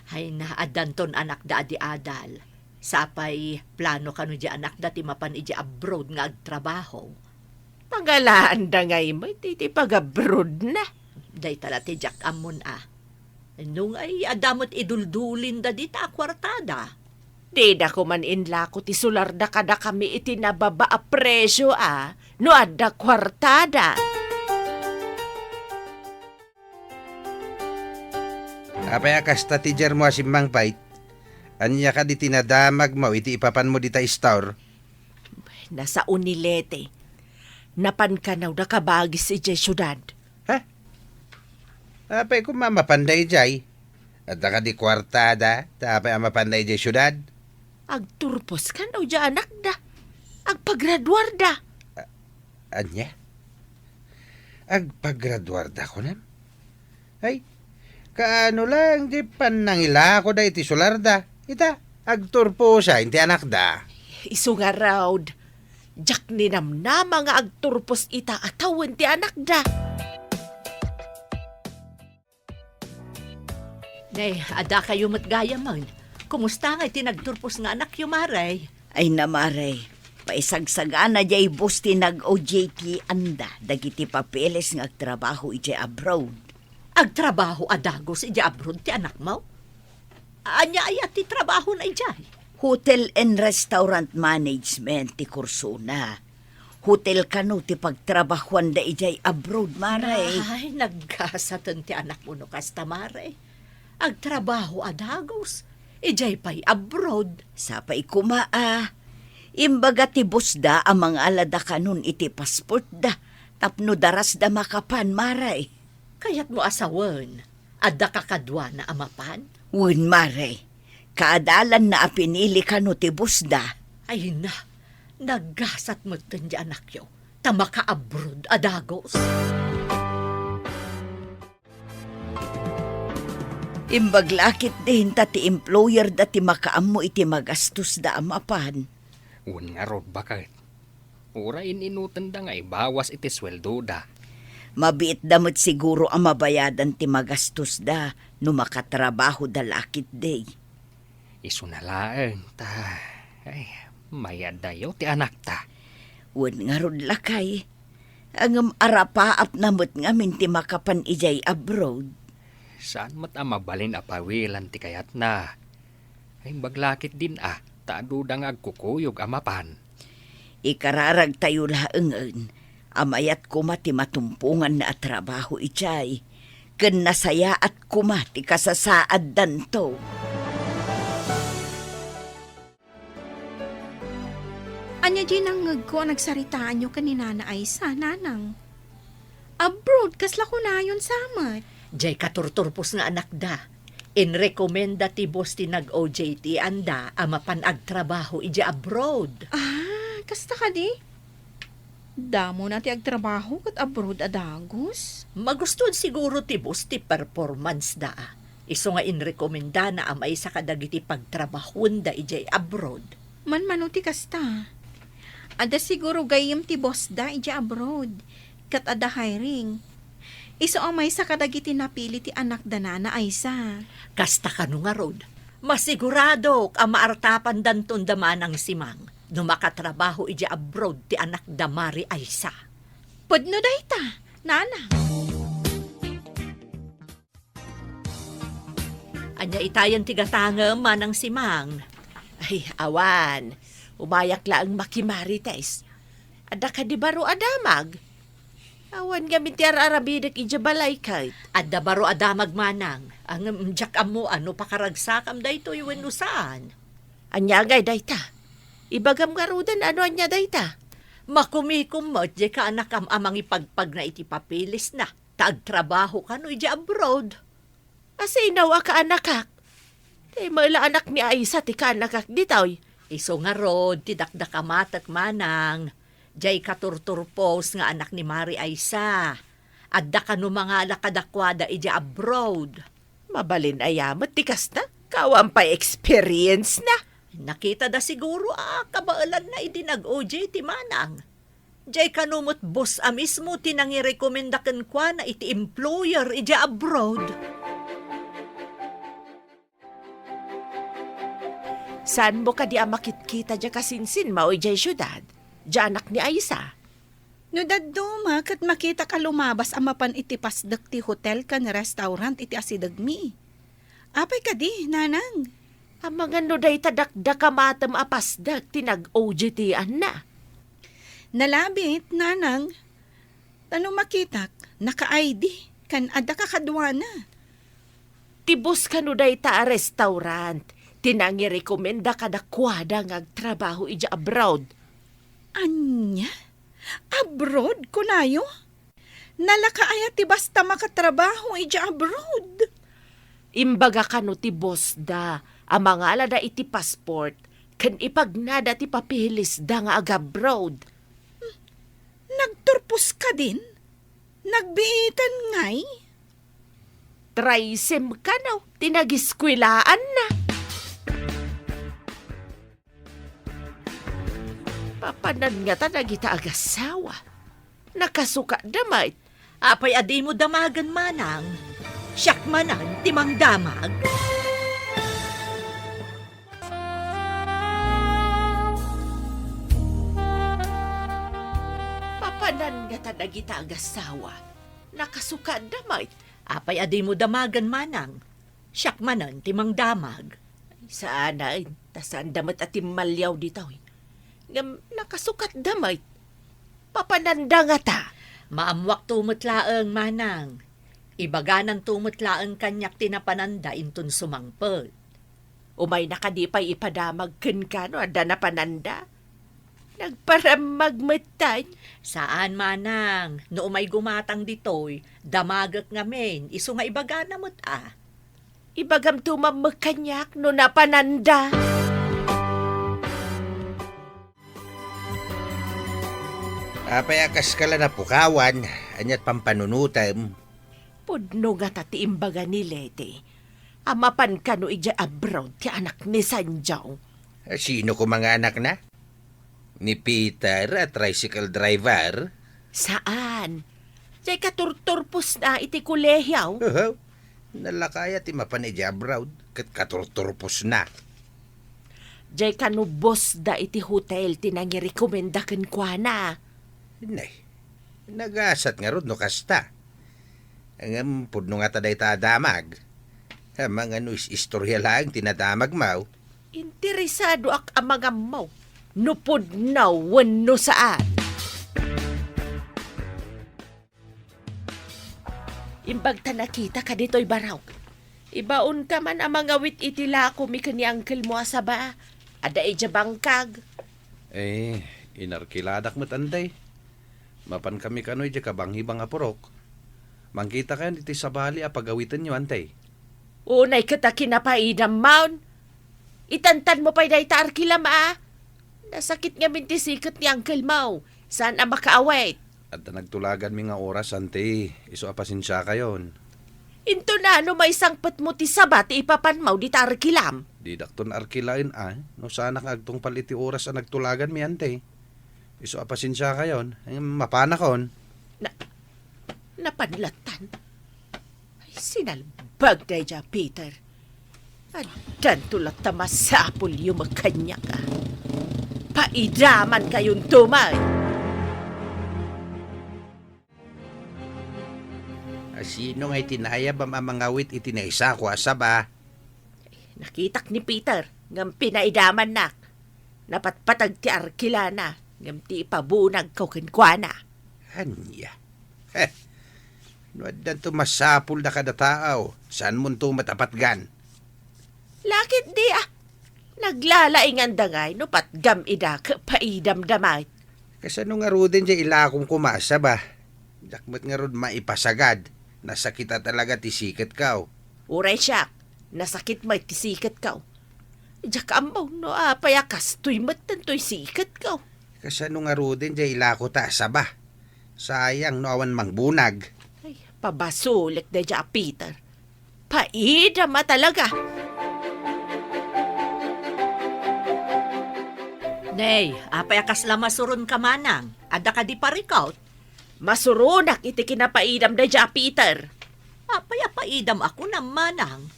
Ay naadanton anak da di adal. Sapay plano kano di anak da ti mapan iji abroad nga agtrabaho. Pangalaan da ngay mo, iti pag-abroad na. Day tala ti Jack Amon Nung ay adamot iduldulin da di ta kwartada. Di da ko man inlako ti sularda kada kami iti nababa a presyo no adda kwartada. Apay kasta ti jar mo asimmang pait. Anya ka di tinadamag mo iti ipapan mo di ta store. Nasa Unilete. Napan ka na da kabagis si syudad. Ha? Apay kung mamapanday jay. At ka di kwartada, tapay ang mapanday jay syudad. Agturpos ka na dya anak da. Agpagraduar da. Anya? Agpagraduar da ko nam? Ay, kaano lang di panangila ko da iti sularda. Ita, agturpo siya, inti anak da. Isu nga raud. Jak ni namnama nga agturpos ita atawan ti anak da. Nay, ada kayo matgaya man. Kumusta nga tinagturpos nga anak yung maray? Ay namaray, paisagsagana jay busti nag-OJT anda, dagiti papeles nga agtrabaho iti abroad. Agtrabaho adagos iti abroad ti anak mo? Anya ay ti trabaho na ijay. Hotel and Restaurant Management ti kursuna. Hotel kano ti pagtrabahuan da ijay abroad, Maray. Ay, nagkasatan ti anak mo no kastamare. Agtrabaho adagos. Ijay pa'y abroad. Sapay kumaa. Imbaga ti busda ang mga alada kanon iti pasport da. Tapno daras da makapan, Maray. Kaya't mo asawan. Adda kakadwa na amapan. Wen, Maray. Kaadalan na apinili kano ti busda. Ay na, naggasat mo di anak yo. Tama ka abroad adagos. Imbaglakit din ta ti employer da ti makaammo iti magastos da amapan. Un nga rod bakit? Ura ininutan da nga ibawas iti sweldo da. Mabiit damot siguro ang mabayadan ti magastos da no makatrabaho da lakit day. Isunalaeng ta. Ay, mayad dayo ti anak ta. Wen nga rod lakay. Ang arapaap namot nga minti makapan ijay abroad. Saan mat mabalin apawilan ti kayat na? Ay baglakit din taado da nga agkukuyog amapan. Ikararag tayo laengen. Amayat kuma ti matumpungan na trabaho ijay. Ken nasaya at kuma ti kasasaad danto. Anya di nang ngagko nagsaritaan nyo kanina na Aisa, nanang. Abroad, kasla ko na yun samat. Jay katurturpos nga anak da. Inrekomenda ti boss ti nag-OJT anda amapan agtrabaho ija abroad. Ah, kasta ka di? Damo na ti agtrabaho kat abroad adagos. Magustuhan siguro ti boss ti performance da. Iso nga inrekomenda na amay sa kadagiti pagtrabahon da ijay abroad. Man ti kasta. Ada siguro gayem ti boss da ija abroad. Kat ada hiring. Iso amay sa kadagiti napili ti anak da na Aisa. Kasta ka nga rod. Masigurado ka maartapan danton damanang simang. No makatrabaho ija abroad ti anak da Mari Aisa. Pudno dayta, nana. Anya itayan ti gatanga manang simang. Ay, awan. Umayak laang makimarites. Ada ka di baro adamag. Awan gamin ti arabidak ija balay kahit. Adda baro adamag manang. Ang jak amo ano pakaragsakam dayto iwen usaan. Anyagay dayta. Ibagam garudan ano anya dayta. Makumikum mo, di ka anak amang ipagpag na iti papilis na. Taagtrabaho ka no, iti abroad. Asinawa ka anakak. Di mala anak ni Aisa ti ka anakak ditoy. Iso nga rod, ti dakdakamatak manang. Diyay katurturpos nga anak ni Mari Aisa. Adda ka no mga lakadakwada iti abroad. Mabalin ayamat ti kasta. Kawan pa experience na. Nakita da siguro kabaalan na idinag-OJ ti manang. Diyay kanumot boss mismo tinangirekomendakan kwa na iti employer iti abroad. Saan mo ka di makit-kita dya kasinsin mao ijay syudad? Dya anak ni Aisa. No daduma kat makita ka lumabas amapan iti pasdak ti hotel kan restaurant iti asidagmi. Apay ka di, nanang. Ang mga nuday tadakdaka matam apasdag tinag-OJT-an na. Nalabit, nanang. Ano makitak, naka-ID, kan ada ka kadwa na. Tibos ka nuday ta restaurant. Tinangirekomenda ka dakwada ngagtrabaho ija abroad. Anya? Abroad ko nayo? Nalakaaya ti basta makatrabaho ija abroad. Imbaga ka no ti boss da. Ang mga alada iti passport, kan ipagnada ti papilis da nga agabroad. Nagturpos ka din? Nagbiitan ngay? Trisim ka no, tinagiskwilaan na. Papanan nga ta nagita agasawa. Nakasuka damay. Apay adi mo damagan manang. Siyak manan timang damag. Papanan nga ta nagita agasawa. Nakasuka damay. Apay adi mo damagan manang. Siyak manan timang damag. Saan na eh. Tasaan damat at malyaw dito eh. Ngam nakasukat damay. Papananda nga ta. Maamwak tumutlaang manang. Ibaganan tumutlaang kanyak tinapananda intun sumangpet. Umay nakadipay ipadamag ken ka no, ada na pananda. Nagparamag matay. Saan manang? No umay gumatang ditoy, damagak ngamin, iso nga ibagana mo't Ibagam tumamakanyak no napananda. Payakas ka lang na pukawan, anyat pampanunutam. Pudno nga tati imbaga ni Lete. Amapan ka no ija abroad ti anak ni Sanjaw. Sino ko mga anak na? Ni Peter, tricycle driver? Saan? Jay katurturpos na iti kulehyaw. Nalakaya ti mapanidya abroad, kat katurturpos na. Jay kanubos da iti hotel tinangirekomenda ken kwa na. Nay, nagasat nga rod no kasta. Ang pudno nga taday tadamag. Mga istorya lang tinadamag mau. Interesado ak amagam mo. Nupod na wano saan. Imbag ta nakita ka dito'y baraw. Ibaon ka man ang mga wit itila ko mi kani angkel mo asaba. Ada ija bangkag. Inarkiladak mo't anday. Mapan kami kanoy di kabanghibang apurok. Mangkita kayo iti sabali pagawitan nyo antay. Unay kita kinapaidam maun. Itantan mo pa'y dahi ta arkilam Nasakit nga minti sikat ni Uncle Mau. Saan ang makaawait? At nagtulagan mi nga oras antay. Iso apasensya kayon. Into na no may sangpat mo ti sabat ipapan mau di ta arkilam. Di dakton arkilain no sana kang agtong paliti oras ang nagtulagan mi antay. Iso apasensya kayon. Mapanakon. Napanlatan. Ay, sinalbag na dya, Peter. Adan tulat ta masapul yung makanya ka. Paidaman kayong tumay. Sino nga itinayab ang mangawit itinaysa ko asaba? Nakitak ni Peter, ngam pinaidaman nak. Napatpatag ti arkilana, ngam ti ipabunag ko kenkwana. Hanya. Nuad to masapul na kada tao. Saan mo to matapatgan? Lakit di Naglalaingan dangay no patgam ida paidam damay. Kasano nga rudin dya ilakong kumasa ba? Dakmat nga rod maipasagad. Nasakita talaga tisikat ka. Uray siya, nasakit may tisikat ka. Diyak ambaw no payakas tuy matan tuy sikat ka. Kasano nga rudin dya ilako ta ba? Sayang no awan mangbunag. Ay, pabasulik na dya, Peter. Paidam talaga. Nay, apayakas la masurun ka manang. Ada ka di parikaut. Masurunak iti kinapaidam na dya, Peter. Apayapaidam ako na manang.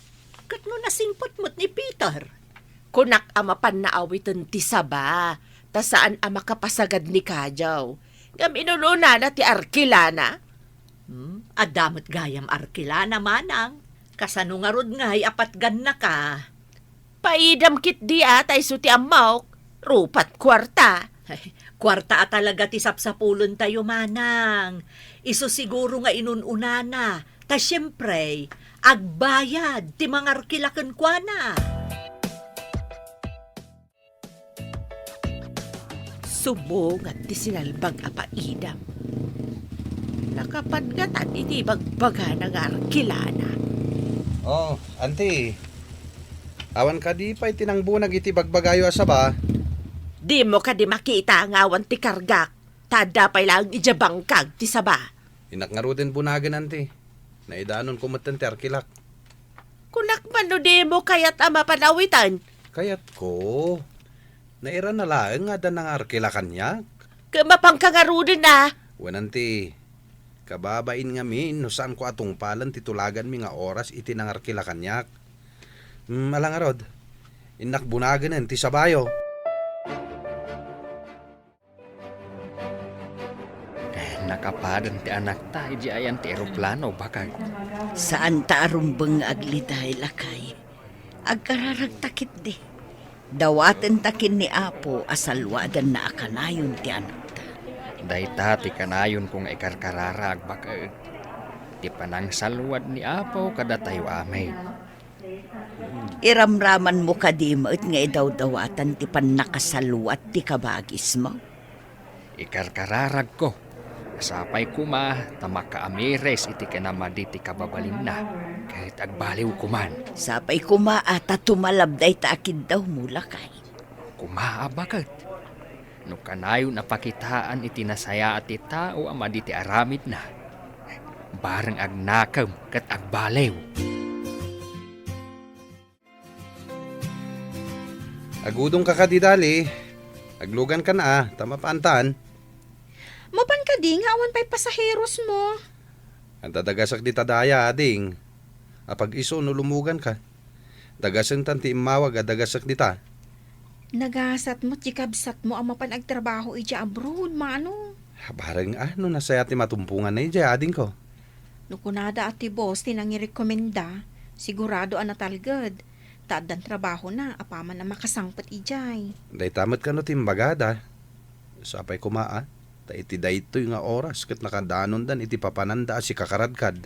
Kat no nasingpot mo't ni Peter. Kunak amapan na awitan ti saba. Ta saan ama kapasagad ni Kajaw. Ngam inuluna na ti arkilana. Adamot gayam arkilana manang. Kasano nga rod nga'y apatgan na ka. Paidam kit di atay suti amaw. Rupat kwarta. Ay, kwarta talaga ti sapsapulon tayo manang. Iso siguro nga inununa na. Ta siyempre, agbayad ti mga arkilakan kwa na. Subungat ti sinalbag apaidam. Nakapadgatan iti bagbaga ng arkilana. Oh, auntie. Awan ka di pa itinangbunag iti bagbagayo asaba. Di mo ka di makita ang awan ti kargak. Tada pa lang ijabangkag ti saba. Inak nga rudin bunagan auntie. Naidanon kumatan ti arkilak. Kunak man no di mo kaya't ama panawitan. Kayat ko. Naira na laeng nga ng arkilakan niya. Kamapang kangarudin na. Wananti, kababain nga min, no saan ko atong palan titulagan mi nga oras iti nang arkilakan niya. Alang arod, inakbunagan ti sabayo. Nakapadan ti anak ta, di ayan ti eroplano bakag. Saan ta arumbang agliday lakay? Agkararag takit di. Dawaten takin ni Apo asalwadan na akanayon ti anak ta. Dayta ti kanayon kung ikarkararag baka ti panang salwad ni Apo kada tayo amay. Iramraman mo kadimat nga idawdawatan ti panakasalwat ti kabagis mo. Ikarkararag ko. Sapay kuma, tamaka amires iti kanamadi ti kababalin na. Kahit agbaliw kuman. Sapay kumaata tumalabday ta akid daw mulakay. Kumaabagat. No kanayo napakitaan iti nasaya at ti tao amadi ti aramid na. Barang agnakam kat agbaliw. Agudong ka kadidali. Aglugan ka na, tama paantan. Mapan ka di nga awan pa'y pasaheros mo. Ang tadagasak di tadaya, ading. Apag iso no lumugan ka. Dagasan tanti imawag at dagasak di ta. Nagasat mo, tikabsat mo ang mapan agtrabaho ija abroad, mano. Barang ano nasaya ti matumpungan na ija, ading ko. Nukunada at ti boss tinangirekomenda, sigurado ang natalgad. Taadan trabaho na, apaman na makasangpat ijay. Day tamat ka no timbagada. Sapay kumaa. Ta iti daytoy nga oras kat nakadanon dan iti papananda si kakaradkad.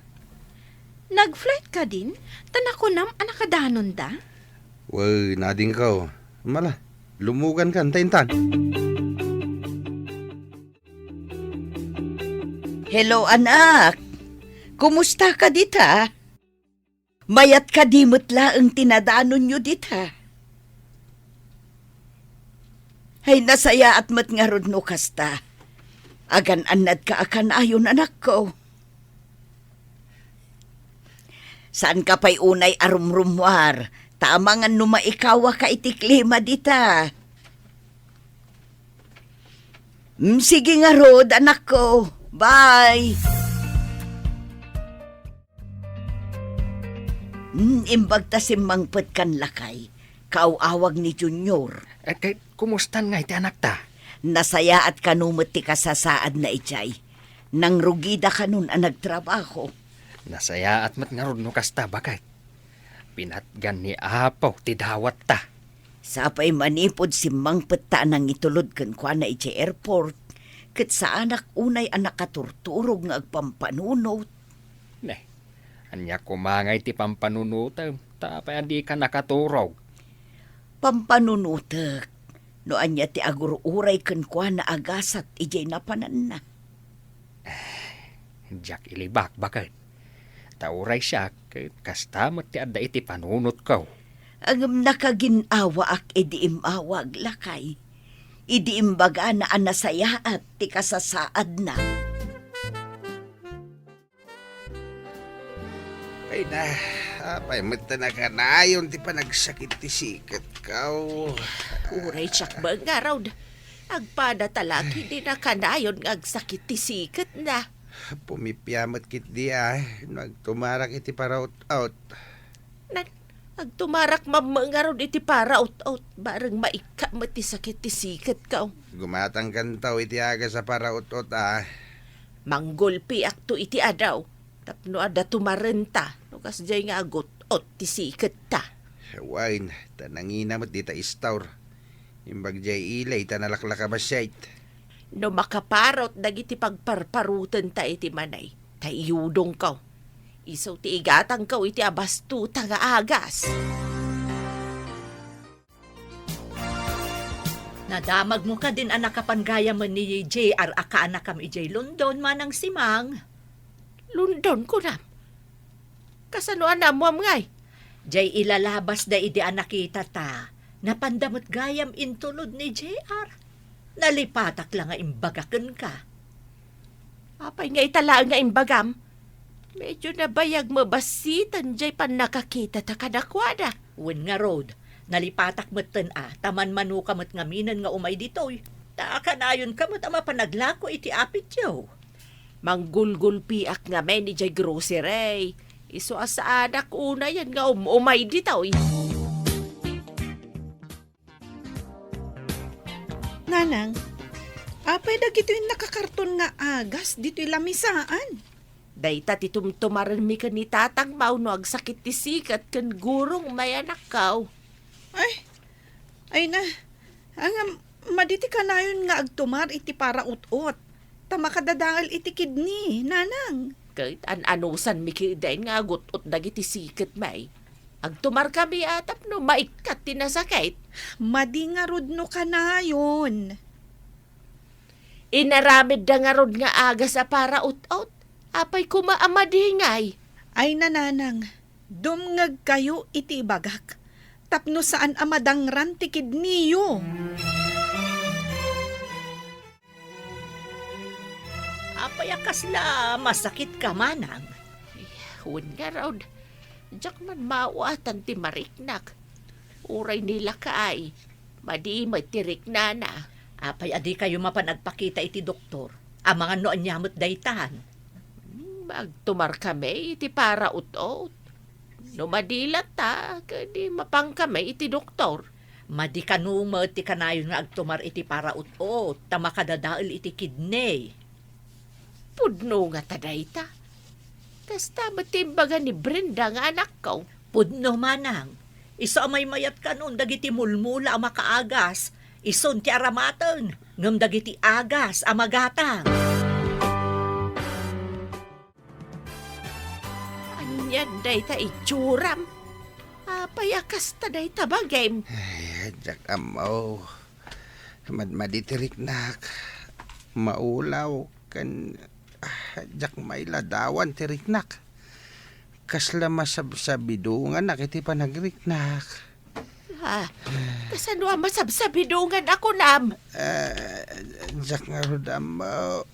Nag-flight ka din? Tanakunam anakadanon da? Uy, nading ka. Mala, lumugan ka, taintan. Hello anak, kumusta ka dita? Mayat ka dimot laang tinadanon nyo dita. Hay nasaya at mat nga rod no kasta. Agan anad ka akan ayon anak ko. Saan ka pa'y unay arumrumwar? Tamangan numaikawa ka itiklima dita. Sige nga rod anak ko. Bye! Imbagta si mangpet kan lakay. Kaawawag ni Junior. Kumustan nga iti anak ta? Nasaya at kanumot ti kasasaad na ijay. Nang rugida kanun ang nagtrabaho. Nasaya at matngarod no kasta bakit? Pinatgan ni Apo ti dawat ta. Sapay manipod si mangpet ta nang itulod kan kwa na ijay airport. Kat sa anak unay anak katurturog nga agpampanunot. Ne, anya kumangay ti pampanunutam. Tapay andi ka nakaturog. Pampanunutek. No anya ti agururay kan kwa na agasat ijay napanan na. Jack ilibak bakit? Tauray siya kastamot ti adda iti panunot ko. Ang nakaginawa ak idi imawag lakay. Idi imbaga na anasaya at ti kasasaad na. Ay na, apay mata na ka na yun ti panagsakit ti sikat kao. Uray tsak ba nga raw. Agpada talaki di na kanayon agsakit ti sikat na. Pumipyamat kit di nagtumarak iti paraut-out. Agtumarak mamangaraw iti para out-out. Barang maika mati sakit ti sikat ka. Gumatang kantaw iti aga sa paraut-out Manggulpi akto iti adaw. Tapno ada tumarenta. Nukas jay nga agot-ot ti sikat ta. Wine, tanangina mat di ta istaur. Imbag jay ilay, tanalaklaka basyait. No makaparot dagiti pagparparutan ta iti manay. Ta iyudong ka. Isaw ti igatang ka iti abastuta nga agas. Nadamag mo ka din anak kapanggaya man ni JR aka anak kam ijay London manang simang. London ko na. Kasanuan na mo ngay. Jay ilalabas da iti anak kita ta. Napandamot gayam intulod ni JR. Nalipatak lang nga imbagakan ka. Apay nga italaan nga imbagam. Medyo nabayag mabasitan jay pan nakakita ta kadakwada. Wen nga road, nalipatak matan taman manuka mat ngaminan nga umay ditoy. Taakanayon ka mat ama panaglako iti apit yaw. Manggulgulpiak nga men ni jay grocery. Iso asa anak una yan nga umay ditaw. Nanang, apay dagito yung nakakarton nga agas dito yung lamisaan. Dayta ti tumtumaran mi ka ni tatang mau no agsakit ti sikat kan gurong may anak kaw. Ay na, ang maditi ka na yun nga agtumar iti para ut-ut. Tama kadadagal iti kidney, nanang. Kahit anusan mi kidain nga agot-ut dagiti sikat may. Agtumar kami atap no maikat ti nasakit. Madi nga rod no ka na yun. Inaramid da nga rod nga aga sa para ut-ut. Apay kumaamadingay. Ay nananang, dumngag kayo iti bagak. Tapno saan amadangran ti kidney yo. Apay kasla masakit ka manang. Huwag nga raw. Diyak man mawatan ti mariknak. Uray nila kaay. Madi may tirik na na. Apay adi kayo mapanagpakita iti doktor. Ang mga noon nyamot daytan. Magtumar kami iti para ut-ut. No madilat ta, kadi mapang kami iti doktor. Madi kanuma ti kanayon nga agtumar iti para ut-ut. Tama kadadaal iti kidney. Pudno nga taday ta. Kasta matimbaga ni Brenda nga anak ko. Pudno manang. Isa may mayat ka noon dagiti mulmula ang makaagas. Ison ti aramatan. Ngam dagiti agas ang magatang. Anyan day ta itsuram. Payakas ta day ta ba game? Ay, jak amaw. Maditirik nak. Maulaw kan jak may ladawan tiriknak. Kasla masabsabidungan nakiti panagiriknak. Kasano ang masabsabidungan ako nam? Jak nga rod amaw.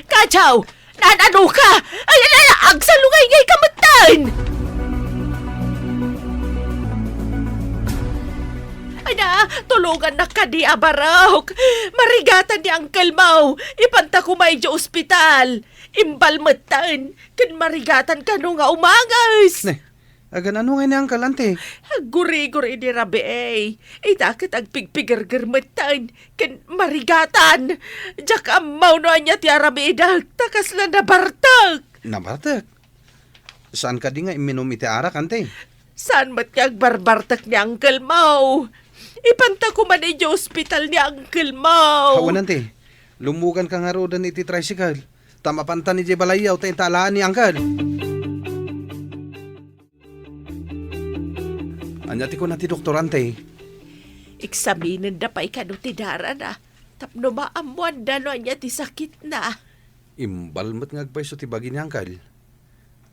Kachaw! Nanano ka? Ay, agsalungay ngay kamatan! Ay na, tulugan na ka di abarok. Marigatan ni Uncle Mau. Ipanta ko may di ospital. Imbalmatan. Kan marigatan ka no nga umangas. Ne, agan ano nga ni Uncle Ante? Guri-guri ni Rabi eh. Itakit ang pigpigirgirmatan. Kan marigatan. Diyak ang Mau no niya ti Rabi idag. Takas na nabartag. Nabartak. Saan ka di nga iminom iti arak, Ante? Saan mat kag barbartak ni Uncle Mau? Ipanta ko man di ospital ni Uncle Mau. Hawan, Ante. Lumugan ka nga rodan iti tricycle. Tamapanta ni Jebalayaw tayo talaan ni Uncle. Anyati ko na ti doktor, Ante. Eksaminin da pa ikano ti dara na. Tapno maamuan da no niya ti sakit na. Imbalmat nga agpay so ti bagi ni Uncle.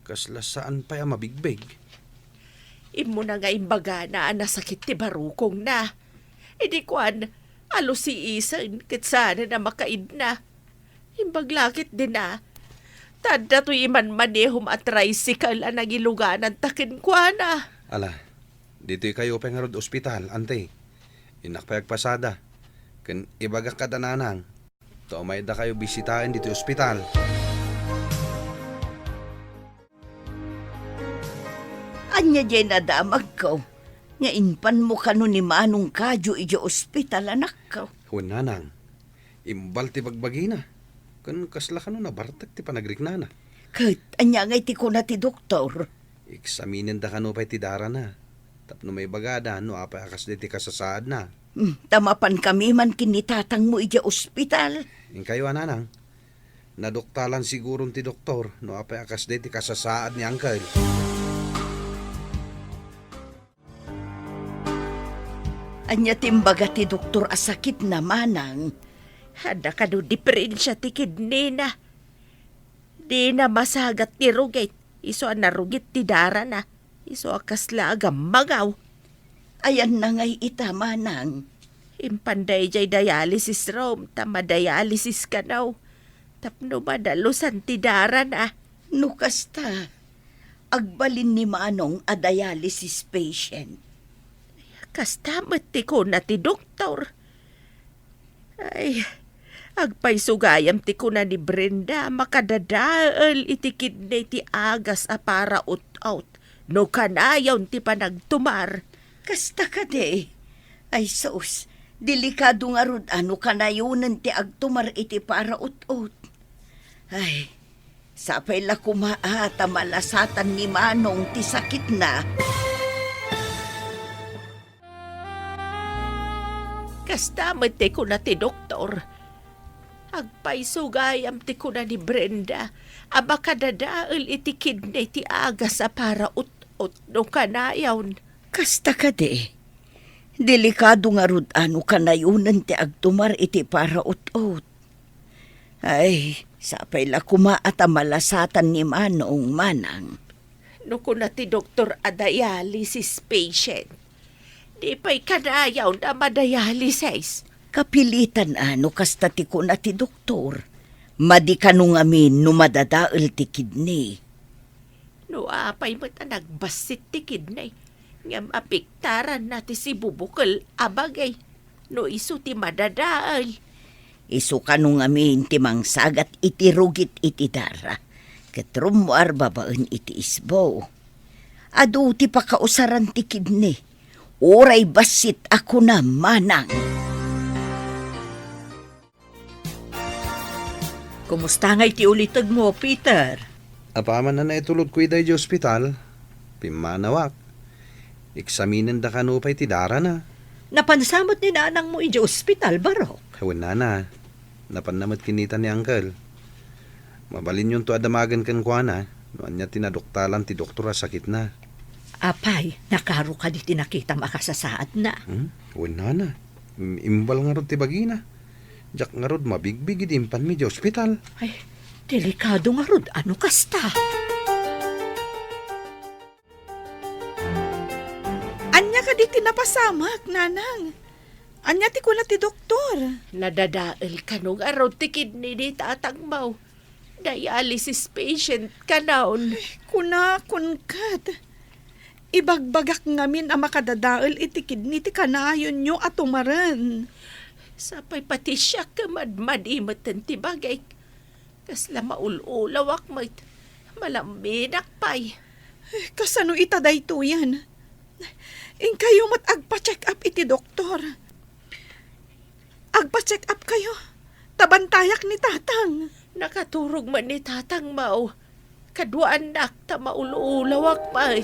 Kasla saan pa yung mabigbig? Imo na nga imbaga na nasakit ti barukong na. Idi kwan, alo si Isan, kat sana na makaid na. Imbaglakit din na. Tanda to iman manehom at tricycle ang nagiluganan takin kwa na. Ala, dito'y kayo pa nga rod ospital, Ante. Inakpayag pasada. Kan ibaga ka dananang. Tumay da kayo bisitahin dito'y ospital. Anya jay nadamag ko. Nga inpan mo kano ni Manong Kadyo ija ospital anak ko. Huwag nanang, imbal ti bagbagi na. Kan kasla ka no nabartak ti panagriknana. Kahit anya nga iti ko na ti doktor. Eksaminin da ka no pa ti dara na. Tapno may bagada, no apay akas di ti kasasaad na. Tamapan kami man kinitatang mo ija ospital. Yung kayo nanang, nadoktalan siguro ti doktor, no apay akas di ti kasasaad ni Uncle. Anya timbaga ti doktor asakit na manang. Hada ka no diferensya ti kidney na. Di na masagat ti rugit. Iso ang narugit ti dara na. Iso akasla agam magaw. Ayan na ngay ita manang. Impanday jay dialysis room. Tama dialysis ka naw. Tapno madalusan ti dara na. Nukasta. Agbalin ni Manong a dialysis patient. Kastamat ti ko na ti doktor. Ay, agpay sugayam ti ko na ni Brenda makadadaal iti kidney ti agas a para ut-out. No kanayaw ti panagtumar. Kasta ka de. Ay sus, delikado nga rod ano kanayunan ti agtumar iti para ut-ut. Ay, Sapay la kumaata malasatan ni Manong ti sakit na. Kastamad ti ko na ti doktor. Agpay sugayam ti ko na ni Brenda. Aba kadadaal iti kidney ti aga sa para ut-ut no kanayaw. Kasta ka de. Delikado nga rud ano kanayunan ti agtumar iti para ut-ut. Ay, sapay la kumaata malasatan ni Manong Manang. No ko na ti doktor a dialysis patient. Di pa'y kanayaw na madialysis. Kapilitan ano kasta ti ko na ti doktor. Madi kanong amin no madadaal ti kidney. No apay mo't nagbasit ti kidney. Ngam apiktaran na ti si bubukal abagay. No iso ti madadaal. Isu kanong amin ti mangsagat iti rugit iti dara. Ketrum mo arbabaan iti isbo. Adu ti pakausaran ti kidney. Oray basit ako na, Manang. Kumusta nga iti ulitag mo, Peter? Apaman na naitulog ko iday di ospital. Pimanawak. Eksaminin da kanupay ti dara na. Napansamot ni nanang mo iti ospital, baro? Kawan na. Napanamot kinita ni Uncle. Mabalin yun to adamagan kan kwa na. Noan niya tinadoktalan ti doktora sakit na. Apay, nakaro ka di tinakita makasasaad na. Kawan na. Imbal nga rod ti bagina. Jak nga rod mabigbig idimpan mi di ospital. Ay, delikado nga rod, ano kasta? Anya ka di tinapasamak, Nanang. Anya ti ko na ti doktor. Nadadaal ka nung araw ti kidney ni tatang mau. Dialysis patient ka naon. Kuna, kunkat. Ibagbagak ngamin ang makadadaal iti kidney ti kanayon nyo at umaran. Sapay pati siya ka madmadimatan ti bagay. Kasla maululawak mo't malambinak pay. Kasano itaday to yan? In kayo mat agpa-check up iti doktor. Agpa-check up kayo. Tabantayak ni tatang. Nakaturog man ni tatang mau. Kaduan nak ta maululawak pay.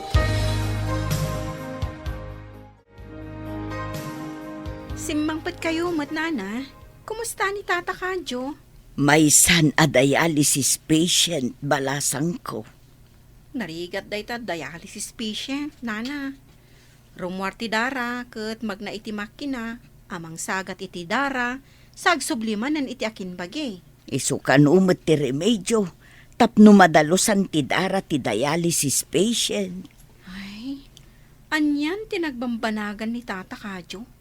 Simmangpat kayo mat nana. Kumusta ni Tata Kadyo? May san a dialysis patient balasang ko. Narigat day ta dialysis patient, nana. Rumwar ti dara, ket magna iti makina, amang sagat iti dara, sagsublimanan iti akin bagay. Isukan umot ti remedyo. Tapno madalosan ti dara ti dialysis patient. Ay, anyan tinagbambanagan ni Tata Kadyo.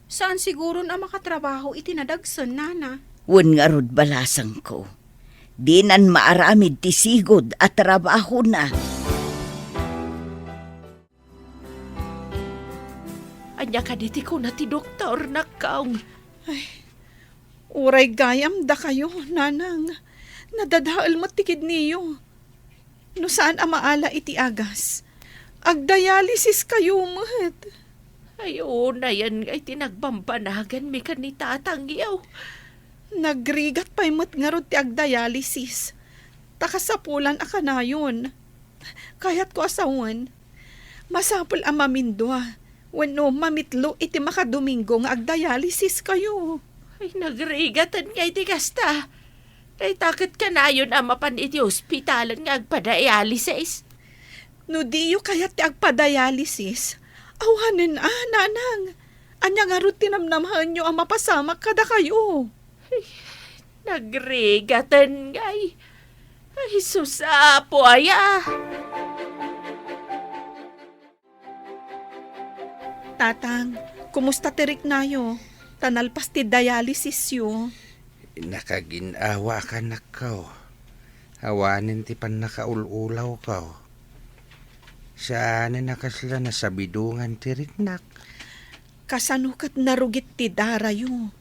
Saan siguro na makatrabaho iti nadagsan, nana? Wen nga rod balasang ko. Di nan maaramid ti sigod at trabaho na. Anya ka diti ko na ti doktor nakaong. Uray gayam da kayo, Nanang. Nadadaal mat ti kidniyo. No saan ang maala iti agas? Agdialysis kayo mat. Ay, na yan ngay tinagbambanagan mi ka ni tatang yaw. Nagrigat pa'y mat nga rod ti agdialysis. Takasapulan aka na yun. Kaya't ko asawan. Masapul ang mamindwa. Wano mamitlo iti makadomingo nga agdialysis kayo. Ay, nagrigatan ngay ti kasta. Ay, takot ka na yun ang mapan iti ospitalan nga agpadialysis. No diyo kaya't ti agpadialysis. Awanin Nanang. Anya nga rod tinamnamahan nyo ang mapasamak kada kayo. Nagrigatan ngay. Ay, susapo aya. Tatang, kumusta tirik nayo? Tanalpas ti dialysis yo. Nakaginawa ka na kaw. Hawanin ti pan nakaululaw kaw. Saan nakasla na sa bidungan ti riknak? Kasanukat narugit ti dara yo.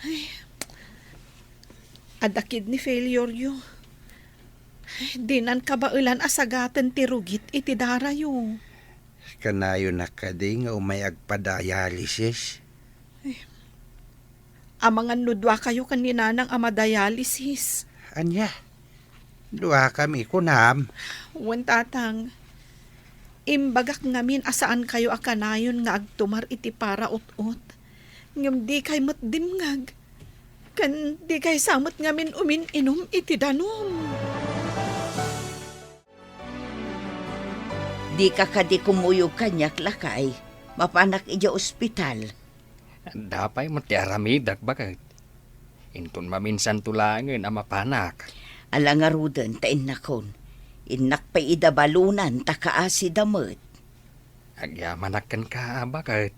Ay, adakid ni failure yo. Ay, dinan kabailan asagatan ti rugit iti dara yo. Kanayo na ka di nga umay agpa-dialysis. Amangan nudwa kayo kanina ng ama dialysis. Anya, Dua kami kunam. Wan tatang. Imbagak ngamin asaan kayo akanayon nga agtumar iti para ut-ut. Ngam di kay matdimngag. Kan di kay samot ngamin umin-inom iti danom. Di ka kadi kumuyog kanyak lakay. Mapanak ija ospital. Dapay mo ti aramidak bakit? Intun maminsan tulangan ang mapanak. Alang nga ruden ta innakon. Innak pa idabalunan ta kaasi damot. Agyamanakan ka bakit?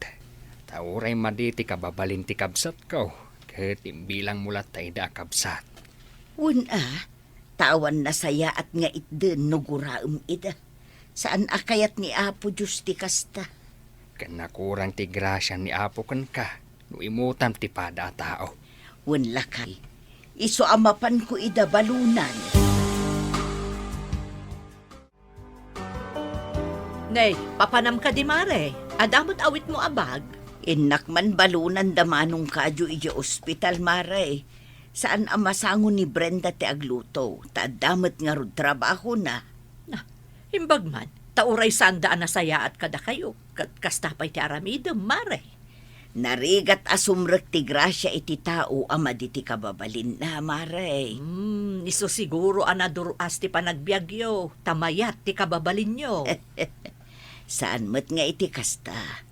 Tauray maditi ka babalin ti kabsat ko. Kahit imbilang mulat tayo da kabsat. Una, tawan na saya at nga itden nuguraam ida. Saan akayat ni Apo Diyos ti kasta? Kanakurang ti grasya ni Apo kan ka. No imutam ti pada tao. Wan lakay. Iso amapan ko idabalunan. Nay, papanam ka di mare. Adamot awit mo abag. Inak man balunan damanong kadyo ija ospital mare. Saan amasango ni Brenda ti agluto. Tadamat nga rod trabaho na. Imbag man, tauray sandaan na saya at kada kayo. Kastapay ti aramidem mare. Narigat asumrek ti grasya iti tao ama di ti kababalin na mare. Iso siguro anaduruas ti panagbiagyo. Tamayat ti kababalin nyo. Saan met nga iti kasta?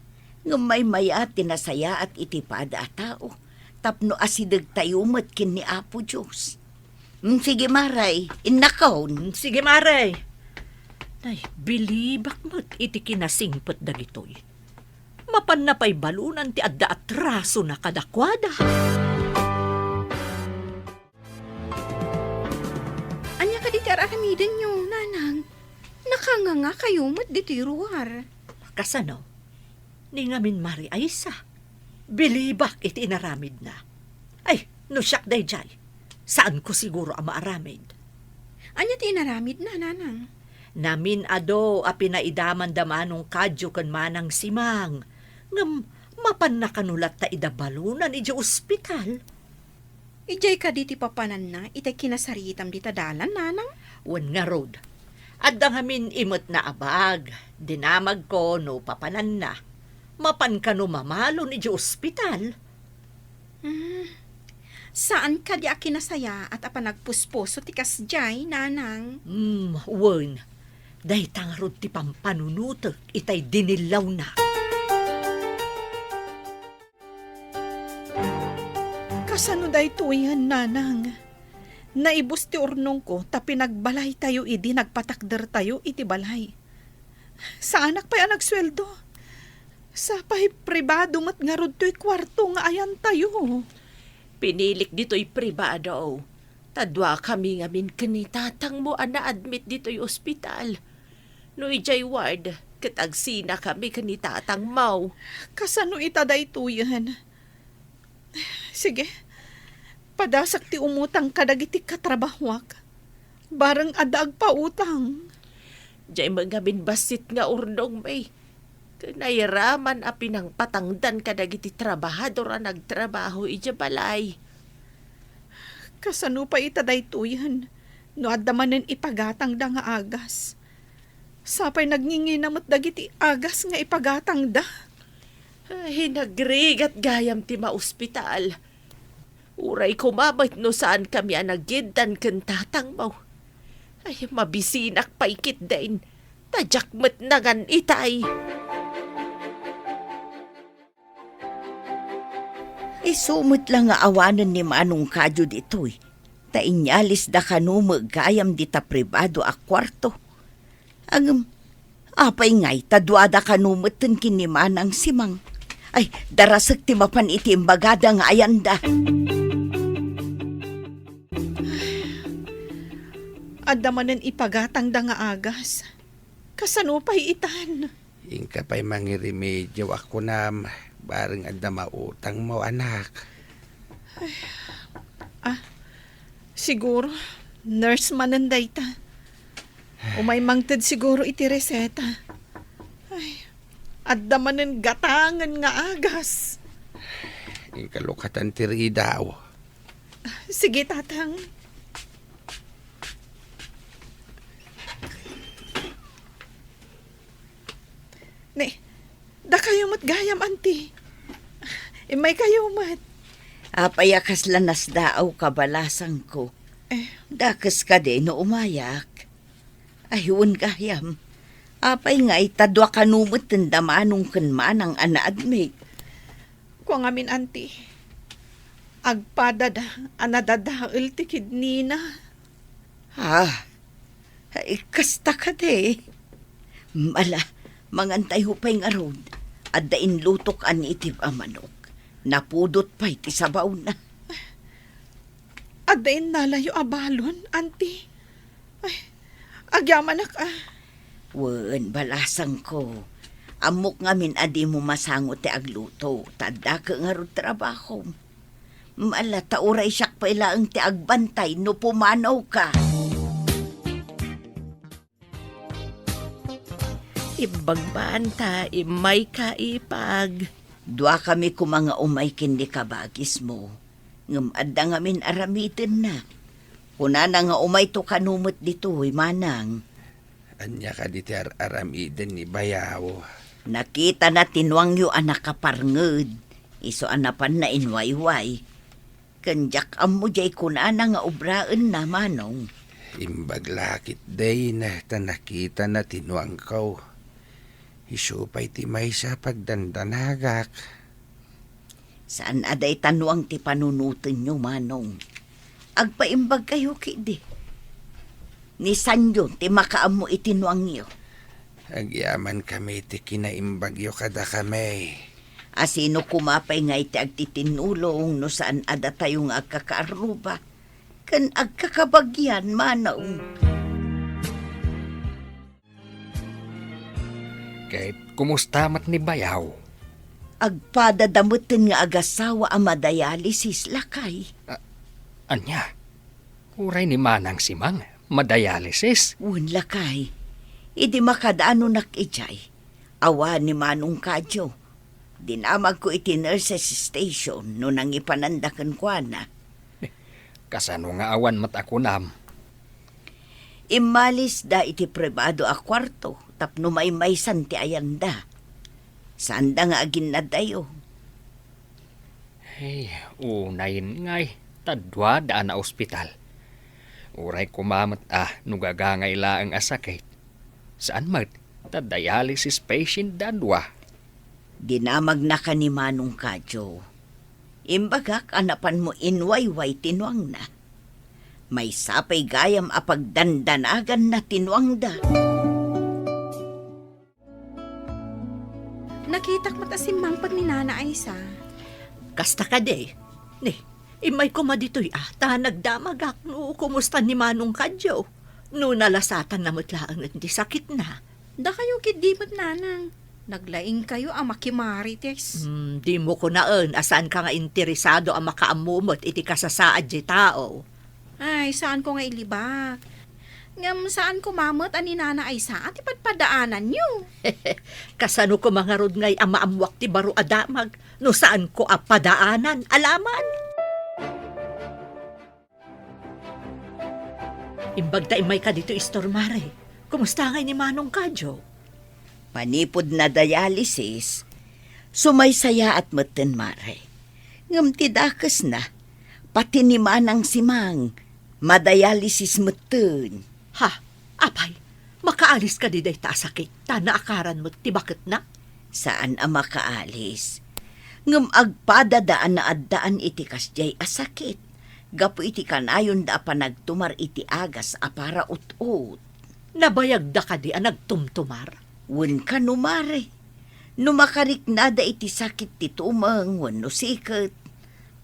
Ngumay maya tinasaya at itipada a tao. Tapno asideg tayo met kin ni Apo Diyos. Sige maray, innakaon. Sige mare. Nay, bilibak mo't iti kinasingpet dagitoy. Mapan na pa'y balunan ti adda atraso na kadakwada. Anya ka di aramiden nyo, nanang. Nakanganga kayo mat diti ruwar. Kasano? Ni ngamin mari aysa. Bilibak iti inaramid na. Ay, no siyak day jay. Saan ko siguro ang maaramid? Anya ti inaramid na, nanang. Namin ado a pinaidaman damanong kadyo kan manang simang. Ngam mapan na kanulat ta idabalunan iti ospital. Ijay ka diti papanan na, itay kinasaritam di tadalan, nanang. Wan nga rod. Adda ngamin imot na abag. Dinamag ko no papanan na. Mapan ka no mamalo iti ospital. Saan ka di akinasaya at apanagpusposo ti kasjay, nanang? Wan. Dahi tang rod ti pampanunutok itay dinilaw na. Kasano day tuyan, nanang? Naibus ti urnong ko, ta pinagbalay tayo idi, nagpatakder tayo iti balay. Sa anak pa'y nagsweldo. Sa pa'y pribado mat nga rod to'y kwarto nga ayan tayo. Pinilik dito'y pribado. Tadwa kami ngamin kanitatang mo na admit dito'y ospital. No ijay ward, katagsina kami kanitatang mau. Kasano itaday tuyan? Sige, padasak ti umutang kadagiti katrabahwak. Barang adag pa utang. Diyay mga binbasit nga urnong may. Kanayaraman a pinang patangdan kadagiti trabahador a nagtrabaho ija balay. Kasano pa itaday tuyan? No adamanen ipagatang da nga agas. Sapay nagnginginamat dagiti agas nga ipagatang da. Hinagrigat gayam ti ma-ospital. Uray kumabait no saan kami anagiddan kentatang mo. Ay, mabisinak paikit din. Tajakmet nagan itay. Isumot lang nga awanan ni manong kadyo ditoy. Ta inyalis da kanumag gayam di ta pribado a kwarto. Ang apay ngay tadwada kanumeten kini manang simang. Ay, darasag ti mapan iti imbagada nga ayanda. Adamanen ipagatang da nga agas. Kasano pa'y itan? Ingka pa'y mangirimedyo ako na bareng adda mautang mo, anak. Siguro, nurse mananday ta. Umay mangted siguro iti reseta. Ay, adamanen gatangan nga agas. Ingka lukatan tiri daw. Sige, tatang. Salamat gayam, auntie. Imay kayo, mat. Apayakas lanas daaw kabalasang ko. Dakas ka din no umayak. Ayun gayam. Apay nga itadwa kanumot tendamanong kanmanang anaad me. Kung amin, auntie. Agpadada, anadadail tikid nina. Ay, kasta ka de. Mala, mangantay hupay nga road. At dain lutok an itib a manok. Napudot pa'y tisabaw na. Adain nalayo abalon, auntie. Ay, agyaman ka. Wen, balasang ko. Amok ngamin adi mo masangot ti agluto. Tada ka nga ro trabaho. Mala, tauray siyak pa ilaang ti agbantay no pumanaw ka. Ibagbanta, imay ka ipag. Dua kami ko mga umay kindi kabagis mo. Ngam adda ngamin aramitin na. Kuna na nga umay to kanumot dito, manang. Anya ka di aramiden ni Bayaw. Nakita na tinwang yu anak kaparnged. Iso anapan na inwayway. Kanjak amo jay kuna na nga obraan na manong. Imbaglakit day na nakita na tinuang kaw. Isupay ti may sa pagdandanagak. Saan aday tanwang ti panunutin nyo, manong? Agpaimbag kayo kidi. Ni Sanyo ti makaam mo itinwang nyo. Agyaman kami ti kinaimbagyo kada kami. Asino kumapay nga iti agtitinulong no saan ada tayong agkakaaruba. Kan agkakabagyan, manong. Kahit kumusta mat ni Bayaw? Agpadadamutin nga agasawa ang madayalisis lakay. Anya? Uray ni Manang Simang, madayalisis. Wun lakay. Idi makadaano nakijay. Awa ni Manong Kadyo. Dinamag ko iti nurses station no nang ipanandakan kwa na. Kasano nga awan mat ako nam? Imalis da iti pribado a kwarto tapno may ti ayanda. Sanda nga agin na dayo. Hey, unayin ngay, tadwa daan na ospital. Uray kumamat nugagangay laang asakit. Saan mat? Dialysis patient dadwa. Dinamag na ka ni Manong Kadyo. Imbagak anapan mo inwayway tinwang na. May sapay gayam apagdandanagan na tinwang da. Nakitak mata si Mangpag ni Nana Aisa. Kasta ka de. Ni, imay ko maditoy ta nagdamagak no kumusta ni Manong Kadyo. No nalasatan na mutlaang hindi sakit na. Da kayo kidimot, Nanang. Naglaing kayo ang makimarites. Di mo ko naan asaan ka nga interesado ang makaamumot iti kasasaad di tao. Ay, saan ko nga ilibak? Ngam saan ko mamot ani Nana Aisa at ipadpadaanan nyo? Kasano ko mga rod ngay ang maamwak ti baro adamag no saan ko apadaanan alaman? Imbag ta imay ka dito istormare. Kumusta ngay ni Manong Kadyo? Panipod na dialysis, sumaysaya at maten mare. Ngam tidakas na, pati ni Manang Simang, madialysis maten. Ha? Apay, makaalis ka di day ta sakit. Ta naakaran mo ti bakit na? Saan ang makaalis? Ngam agpadadaan na addaan iti kasjay asakit. Gapo iti kanayon da pa nagtumar iti agas apara ut-ut. Nabayag da ka di ang nagtumtumar. Wen ka numare. Numakarik na da iti sakit ti tumang wen no sikat.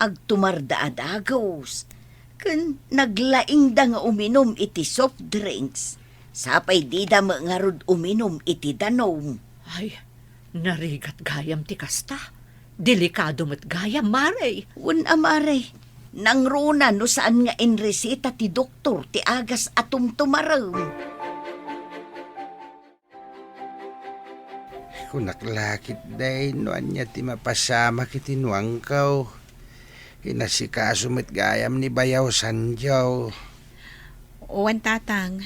Agtumar da adagos. Kan naglaing da nga uminom iti soft drinks. Sapay di da mangarod uminom iti danom. Ay, narigat gayam ti kasta. Delikado mo't gayam, mare. Wen amare. Nang runa no saan nga inresita ti doktor ti agas atum tumarang. Kunaklakit day no anya ti mapasama kiti nuang kaw. Inasikaso met gayam ni Bayaw Sanjaw. Owan tatang.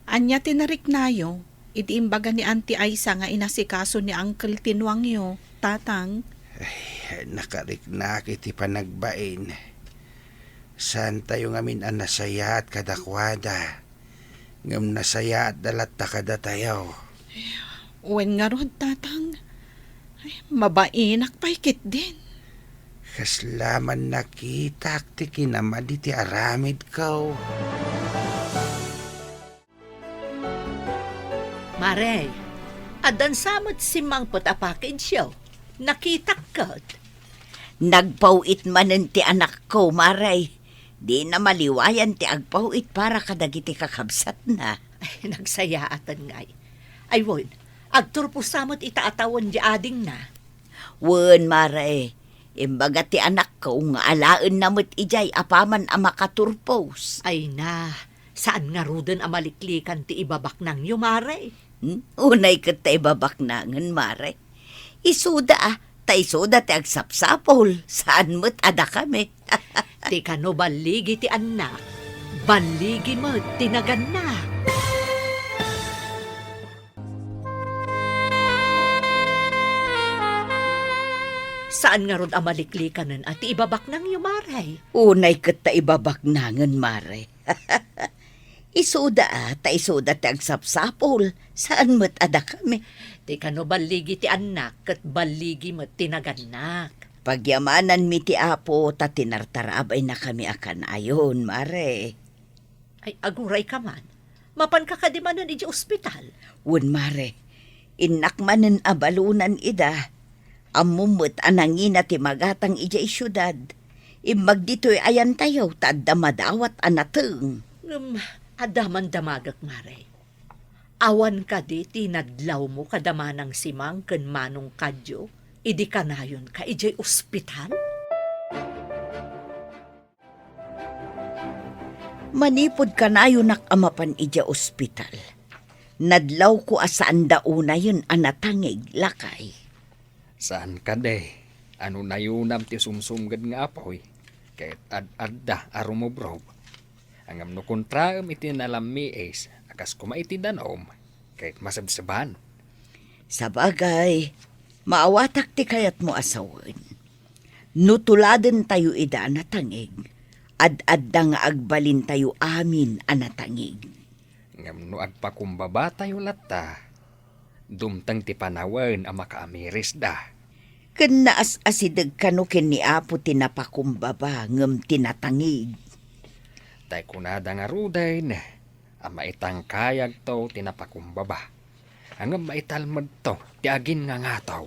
Anya tinarik nayo, iti imbaga ni Auntie Aisa nga inasikaso ni Uncle Tinwangyo, tatang. Nakariknak iti panagbain. Saan tayo ngamin ang nasaya at kadakwada? Ngam nasaya at dalat ta kada tayo. Wen nga rod, tatang. Ay, mabainak paikit din. Kaslaman nakita ti kinamad iti aramid ko. Maray, adan samot si Mangpot a package yo. Nakita kat. Nagpauit manen ti anak ko, Maray. Di na maliwayan ti agpauit para kadagiti kakabsat na. Ay, nagsayaatan ngay. Ay, won, agturpo samot itaatawan di ading na. Wen, Maray. Imbaga ti anak ko nga alaan namot ijay apaman a makaturpos. Ay na, saan nga ruden amaliklikan ti ibabak nang yu, Maray? Unay kat ta ibabaknangan, Maray. Isuda ta isuda ti agsapsapol. Saan mo't ada kami? Ti kano baligi ti anak, baligi mo tinagan na. Saan nga rod amaliklikan at ibabak nang yumaray? Unay kat ta ibabaknangan, Maray. Isuda ta isuda ti agsapsapol. Saan mo't ada kami? Ti kano baligi ti anak kat baligi mo tinaganak. Pagyamanan mi ti apo ta tinartarabay na kami akan ayon, Mare. Ay aguray ka man. Mapan ka kadimanan iji ospital. Wen, Mare. Inakmanen abalunan ida. Amumot anangina ti magatang iji syudad. Imbag dito'y ayan tayo tadda madawat anateng. Adaman damagak, Mare. Awan ka di tinadlaw mo kadamanang simang ken manong kadyo. Idi ka na yun ka ijay ospital? Manipod ka na yun nakamapan ija ospital. Nadlaw ko asaan dauna yun anatangig lakay. Saan ka de? Ano na yunam ti sumsumgad nga apoy? Kahit ad-adda arumobrob. Ang amno kontraam iti nalami es, akas kumaiti danom, kahit masabsaban. Sa bagay, maawatak ti kayat mo asawan. Nutuladen tayo ida anatangig. Ad-adda nga agbalin tayo amin anatangig. Ngam no agpakumbaba tayo lata. Dumtang ti panawen ang makaamiris da. Ken naas-asideg kano ken ni apo tinapakumbaba ngem tinatangig. Tay kunada nga ruday na. Ang maitang kayag to tinapakumbaba. Ang maitalmad to ti agin nga ngataw.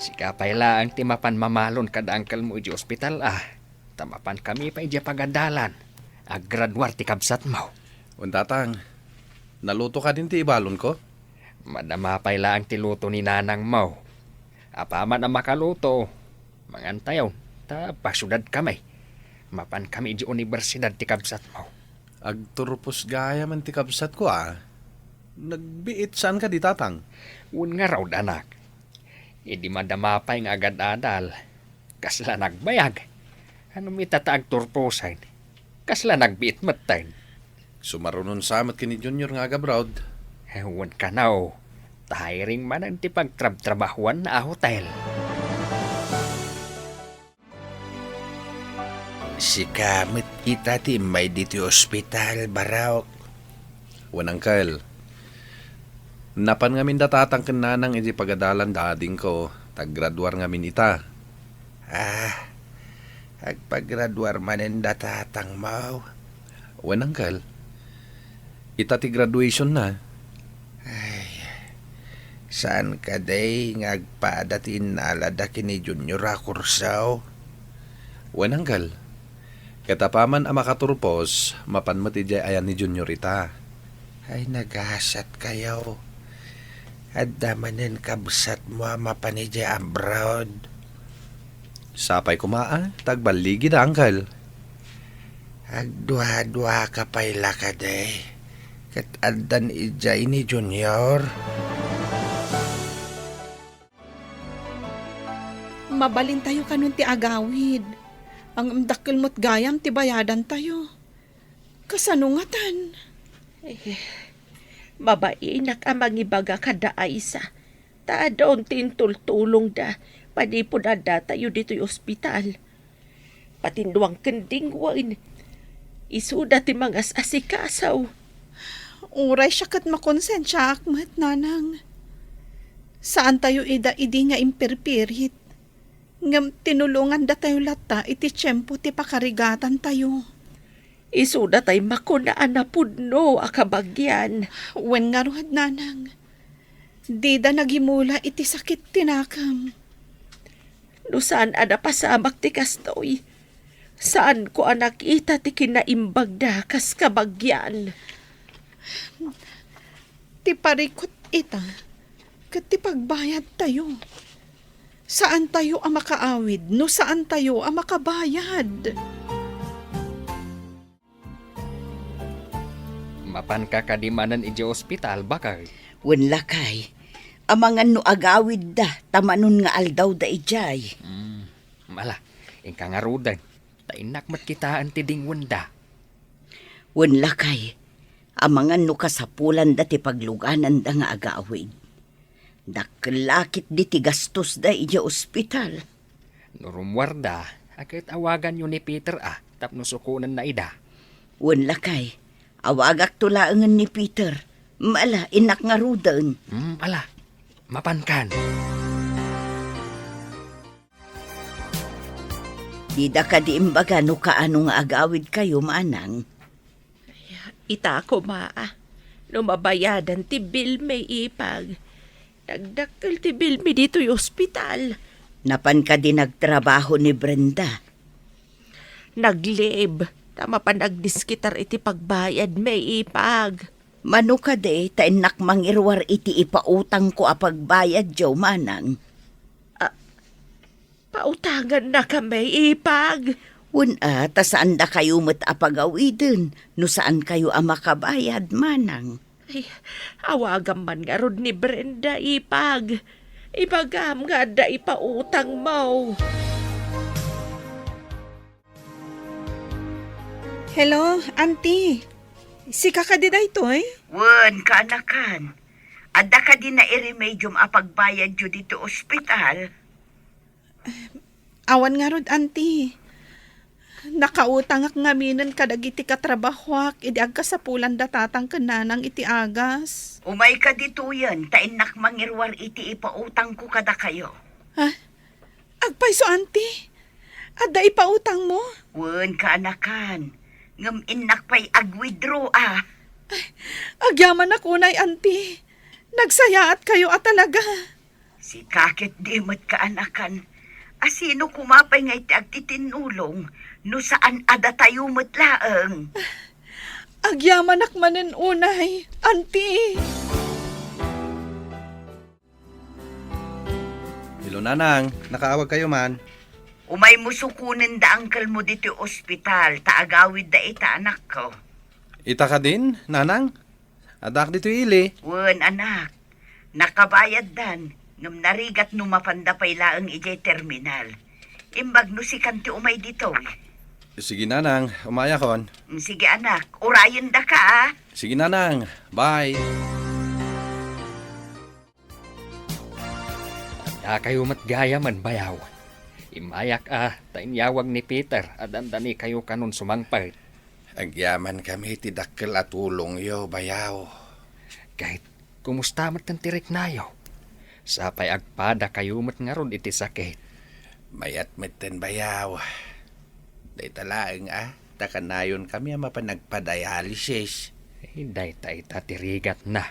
Sikapay laang ti mapan mamalon kada angkal mo iji ospital Tamapan kami pa iji pagadalan. Aggraduar ti kabsat mo. Untatang, naluto ka din ti ibalon ko? Madamapay laang ti luto ni nanang mo. Apaman ang makaluto. Mangantayaw, ta pasyudad kami. Mapan kami iji universidad ti kabsat mo. Agturpos gaya man ti kabsat ko Nagbiit saan ka di tatang? Un nga raw danak. Idi madamapay nga agad-adal. Kasla nagbayag. Ano mitataag turposan? Kasla nagbiit matain. Sumarunon samat kini Junior nga agabrod. Ewan ka na Tahiring man ang ti pagtrabahuan na hotel. Si kamit kita ti may dito ospital, Barok. Wanangkel. Napan ngamin datatang kenanang iti pagadalan dading ko. Taggraduar ngamin ita. Agpaggraduar manen datatang mau. Wanangkel. Ita ti graduation na. Saan ka day ngagpadatin alada kini Junior akursaw? Wanangkel. Katapaman ang makaturpos, mapan mo ti ayan ni Junior ita. Ay naghasat kayo. Adda manen kabsat mo mapanidya abroad. Sapay kumaa, tagbaligi na angkel. Agdua-dua ka payla ka day. Kat addan ijay ni Junior. Mabalin tayo kanun ti agawid. Ang dakil mo't gayam ti bayadan tayo. Kasanungatan. Mabainak ang mangibaga kada aysa. Taadon tintultulong da. Panipod ada tayo dito'y ospital. Patinduang kendingwain. Isuda ti mga asikasaw. Uray siya kat makonsensya akmat, nanang. Saan tayo idi nga imperpirit? Ngam tinulungan da tayo lata iti tiyempo ti pakarigatan tayo. Isuda tay makunaan na pudno akabagyan. Wen nga ruhad, nanang. Di da nagimula iti sakit tinakam. No saan ada pasamak ti kastoy? Saan ko anak ita ti kinaimbag da kas kabagyan? Ti parikot ita. Kat ti pagbayad tayo. Saan tayo ang makaawid? No saan tayo ang makabayad? Mapan ka kadimanan iti ospital, bakay. Wen lakay, amangan no agawid da, tamanon nga aldaw da ijay. Mala, ingka nga rudan. Tainak mat kitaan ti dingwan da. Wen lakay, amangan no kasapulan da ti pagluganan da nga agawid. Dakelakit di ti gastos da ija ospital. Nurumwarda, akit awagan yun ni Peter tapno sukunan na ida. Wen lakay, awagak tulaangan ni Peter. Mala, inak nga rudan. Ala, mapankan. Di da ka di imbaga no kaano nga agawid kayo, manang. Ita ko maa. No mabayadan ti bill may ipag. Nagdakkel ti bill mi dito'y ospital. Napan ka di nagtrabaho ni Brenda. Naglib. Tama pa nagdiskitar iti pagbayad may ipag. Mano ka de, tainak mangirwar iti ipautang ko apagbayad, Joe, manang. Pautangan na kami ipag. Wuna, ta saan da kayo mat apagawidin, no saan kayo ang makabayad, manang. Ay, awagan man nga rod ni Brenda ipag. Ipagam nga da ipautang mo. Hello, auntie. Si kakadida ito eh? Wen, kaanakan. Adda ka din na iremedium apagbayad jo dito ospital. Awan nga rod, auntie. Nakautang ak ngaminan kadagiti katrabahwak, idi agkasapulan datatang kananang iti agas. Umay ka dito yan, tainak mangirwar iti ipautang ko kada kayo. Ha? Agpay so, auntie. Adda ipautang mo? Wen, kaanakan. Ngam inak pa'y agwidro Agyaman na kunay, auntie. Nagsayaat kayo talaga. Si kakit dimot kaanakan. Asino kumapay nga iti agtitinulong, no saan ada tayo matlaang. Agyaman akmanen unay, auntie. Hello, nanang. Nakaawag kayo man. Umay musukunin da angkel mo dito ospital, taagawid da ita anak ko. Ita ka din, nanang? Adak dito ili. Wen anak, nakabayad dan, ngam narigat no mapandapay laang ijay terminal. Imbag no si kanti umay dito. Sige, nanang. Umaya kon. Sige anak, urayan da ka Sige, nanang. Bye. Kayo matgaya man bayaw. Imayak tainyawag ni Peter at andani kayo kanon sumangpay. Agyaman kami ti dakkel at tulong yo, bayaw. Kahit kumusta mat ng tirik nayo. Sapay agpada kayo mat nga ron iti sakit. Mayat meten bayaw. Day talaang takanayon kami ang mapanagpadialysis. Hinday ta tirigat na.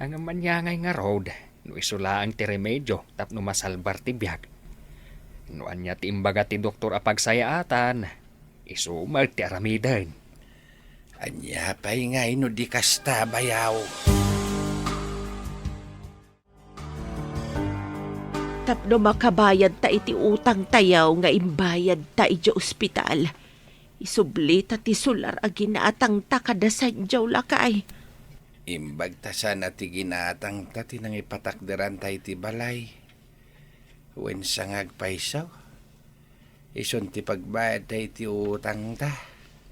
Ang manyangay nga road, no isula ang ti remedyo tapno masalbar ti biyag. No anya ti imbaga ti doktor apagsayaatan, isumar ti aramidan. Anya pa'y nga ino di kasta, bayaw. Tapno makabayad ta iti utang tayaw nga imbayad ta iti ospital. Isubli ta ti sular a ginaatang ta kadasan jaw lakay. Imbag ta sana ti ginatang ta tinang ipatakderan tayo ti balay. Wen sangag paisaw. Ison ti pagbayad tayo ti utang ta.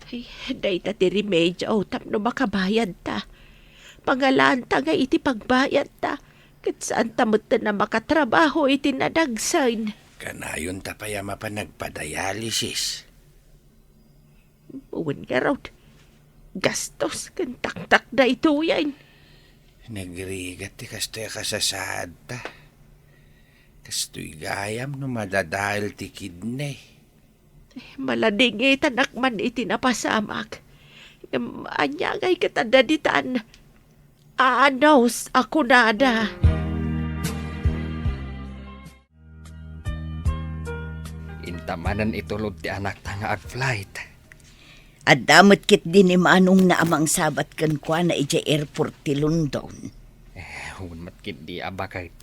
Ay, day ta ti remedyo, tapno makabayad ta. Pangalaan ta nga iti pagbayad ta. Kat saan tamot na makatrabaho iti nadagsan. Kanayon ta payama pa nagpa-dialysis. Uwan nga raw. Gastos, kantak-tak na ito yan. Nagrigat ti kastoy kasasad ta. Kastoy gayam no madadahil ti kidney. Malading tanakman iti napasamak. Anyagay katadaditan. Aanos ako nada. Intamanan itulod ti anak ta nga ag-flight. At damot kit din ni manong na amang sabat kan kwa na ija airport ti London. Hun matkit di abakay.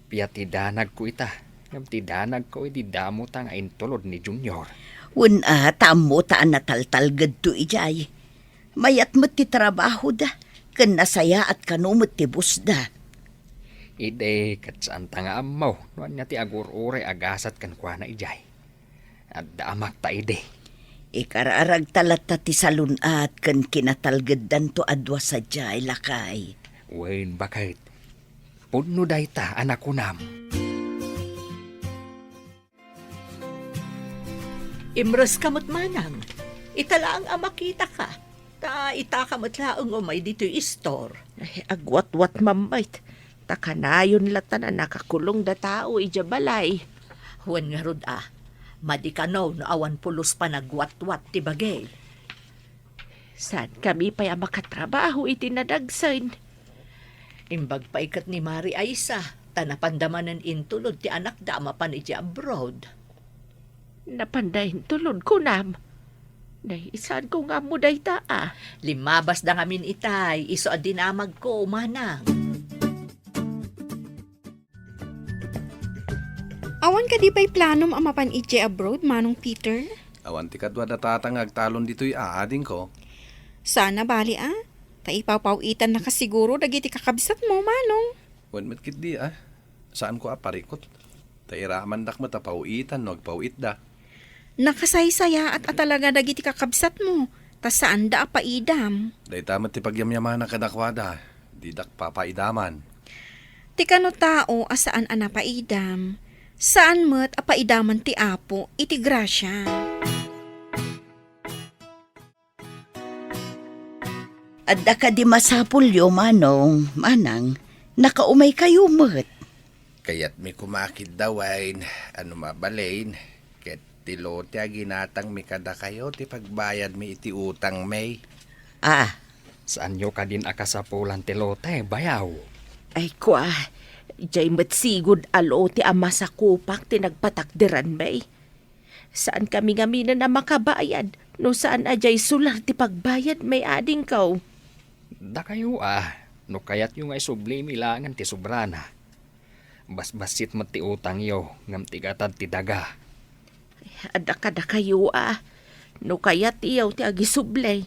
Piya ti danag ko ita. Ngam ti danag ko iti damo ta nga intulod ni Junior. Wen tamo taan nataltal gadto ijay. Mayat mo ti trabaho da. Kan nasaya at kanumot ti bus da. Ide kat saan ta nga amaw. Nuan nga ti agur-ure agasat kan kwa na ijay. At daamak ta ide. Ikararag talat ta ti salunat kan kinatalgadan to adwa sa jay lakay. Wen bakit. Pudno day ta anak kunam. Imres kamot manang. Itala ang makita ka. Ta ita kamot laang umay dito store. Ay, agwat-wat mamait. Takanayon latan na nakakulong da tao ija balay. Huwag nga rod madikanaw no awan pulos pa nagwat-wat ti bagay. Saan kami pa'y makatrabaho iti nadagsan? Imbag pa ikat ni Mari Aisa, tanapandamanan intulod ti anak da mapan iti abroad. Napandahin tulod ko nam. Naisan ko nga mo day taa. Limabas da ngamin itay, iso adinamag ko, manang. Awan ka di ba'y planom amapan iti abroad, Manong Peter? Awan ti kadwa da tatang agtalon dito'y aading ko. Sana bali Taipapawitan na kasiguro dagiti kakabsat mo, Manong. Wan matkit di Saan ko aparikot? Tairaman dak matapawitan no agpawit da. Nakasaysaya at talaga dagiti kakabsat mo. Tas saan da paidam? Day tamat ti pagyamyaman na kadakwada. Di dak papaidaman. Ti kano tao asaan paidam? Saan met apaidaman ti apo iti grasya? Adda ka di masapulyo manang, nakaumay kayo met. Kaya't may kumakid dawain, mabalain. Ket tilote ginatang mi kada kayo ti pagbayad mi iti utang may. Saan nyo ka din akasapulan tilote, bayaw? Ay kwa, jay matsigod alo ti ama sa kupak ti nagpatakderan bay. Saan kami na makabayad? No saan ajay sular ti pagbayad may ading kaw? Da kayo no kayat yung ay sublimi langan ti sobrana. Basbasit mo ti utang yo, ngam ti gatad ti daga. Ada kayo no kayat iyaw ti agisublay,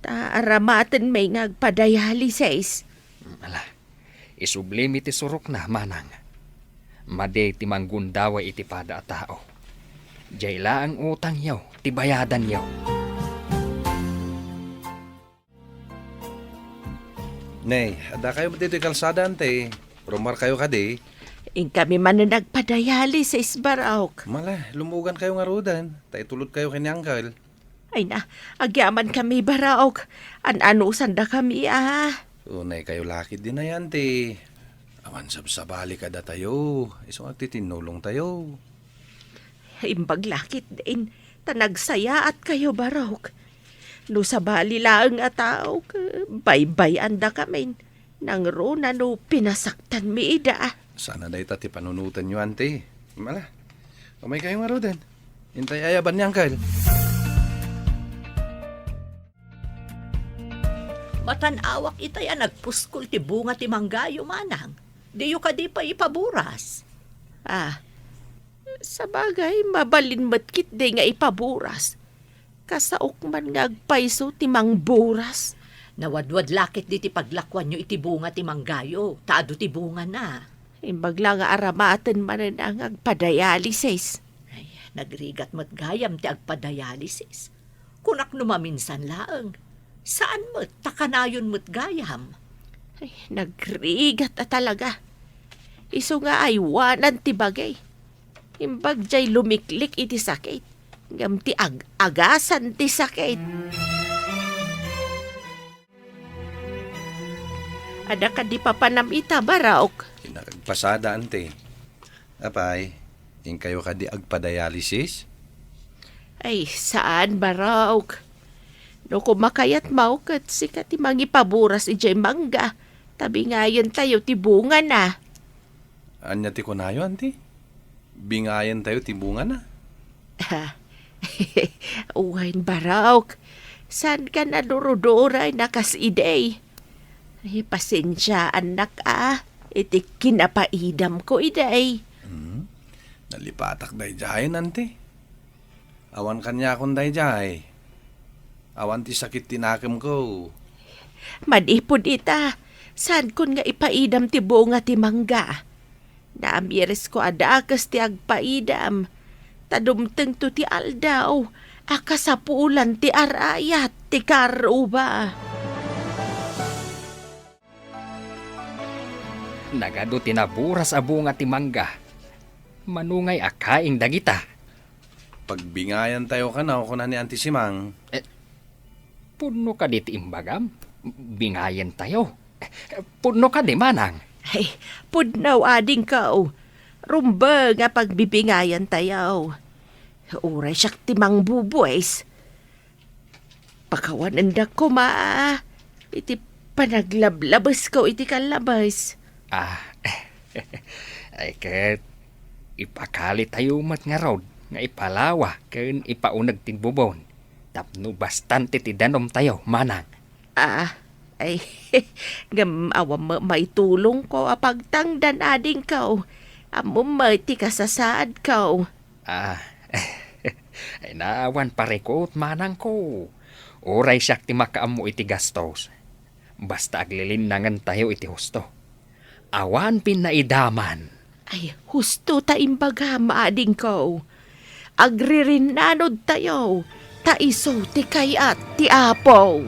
ta aramaten may ngagpadayalises. Ala, isublimi ti surok na, manang. Made ti manggundawa iti pada tao. Jayla ang utang yaw, ti bayadan yaw. Nay, ada kayo dito'y kalsada ante. Rumar kayo kadi. In kami man na nagpadayalises baraok. Mala, lumugan kayo nga rodan. Taitulot kayo kanyangkal. Ay na, agyaman kami baraok. An-anusan da kami Unay kayo lakid din na yan, te. Awan sabsabali ka da tayo. Isong agtitinulong tayo. Imbag lakit din, tanagsaya at kayo barok. No sa bali lang tao, baybay anda kami. Nang rona no pinasaktan mi ida. Sana dahi tati panunutan nyo, ante. Mala, umay kayo nga rodan. Hintay ayaban niyang kal. Matanawak itay nagpuskol ti bunga ti manggayo, manang. Diyo ka di pa ipaburas. Sa bagay, mabalin matkit di nga ipaburas. Kasaok man nga agpaiso ti mangburas. Nawadwad lakit di ti paglakwan nyo iti bunga ti manggayo. Taado ti bunga na. Imbag lang nga aramaten man ang agpadayalises. Ay, nagrigat mat gayam ti agpadayalisis. Kunak numaminsan laang. Saan mo't takanayon mo't gayam? Ay, nagrigat talaga. Iso nga ay wanan ti bagay. Imbag jay lumiklik iti sakit. Ngam ti agasan ti sakit. Ada ka di papanamita baraok. Inagpasada ante. Apay, in kayo ka di agpa-dialysis? Ay, saan baraok? No kumakayat maukat si kati mangipaburas ijay mangga. Tabi ngayon tayo ti bunga na. Anya ti kunayo, ante? Bingayan tayo tibungan na. Uwain baraok. San ka na duruduray nakas iday? Ay, pasensya anak Iti kinapaidam ko iday. Nalipatak day jayan, ante. Awan kanya akong day jay. Awan ti sakit tinakem ko. Manipod ita. San kun nga ipaidam ti bunga ti mangga? Naamiris ko adakas ti agpaidam. Tadumteng to ti aldaw. Akasapulan ti arayat ti karuba. Nagado tinaburas a bunga ti mangga. Manungay akaing dagita. Pagbingayan tayo ka na ako na ni Auntie Simang. Puno ka dit imbagam. Bingayan tayo. Puno ka di manang. Ay, pudnaw ading kao. Rumba nga pagbibingayan tayo. Uray siyak timang buboys. Pakawanan da ko iti panaglablabas ko iti kalabas. Ay ket ipakali tayo mat nga rod nga ipalawa ken ipaunag tin bubon. Tapno bastante ti danom tayo, manang. Ay, ngam awam maitulong ko apagtangdan ading kao. Amo ti kasasaad kao. Ay naawan parekot, manang ko. Oray siyak ti makaamo iti gastos. Basta aglilinangan tayo iti husto. Awan pinaidaman. Ay, husto ta imbaga maading ko. Agririnanod tayo. Taiso ti kayat ti apo.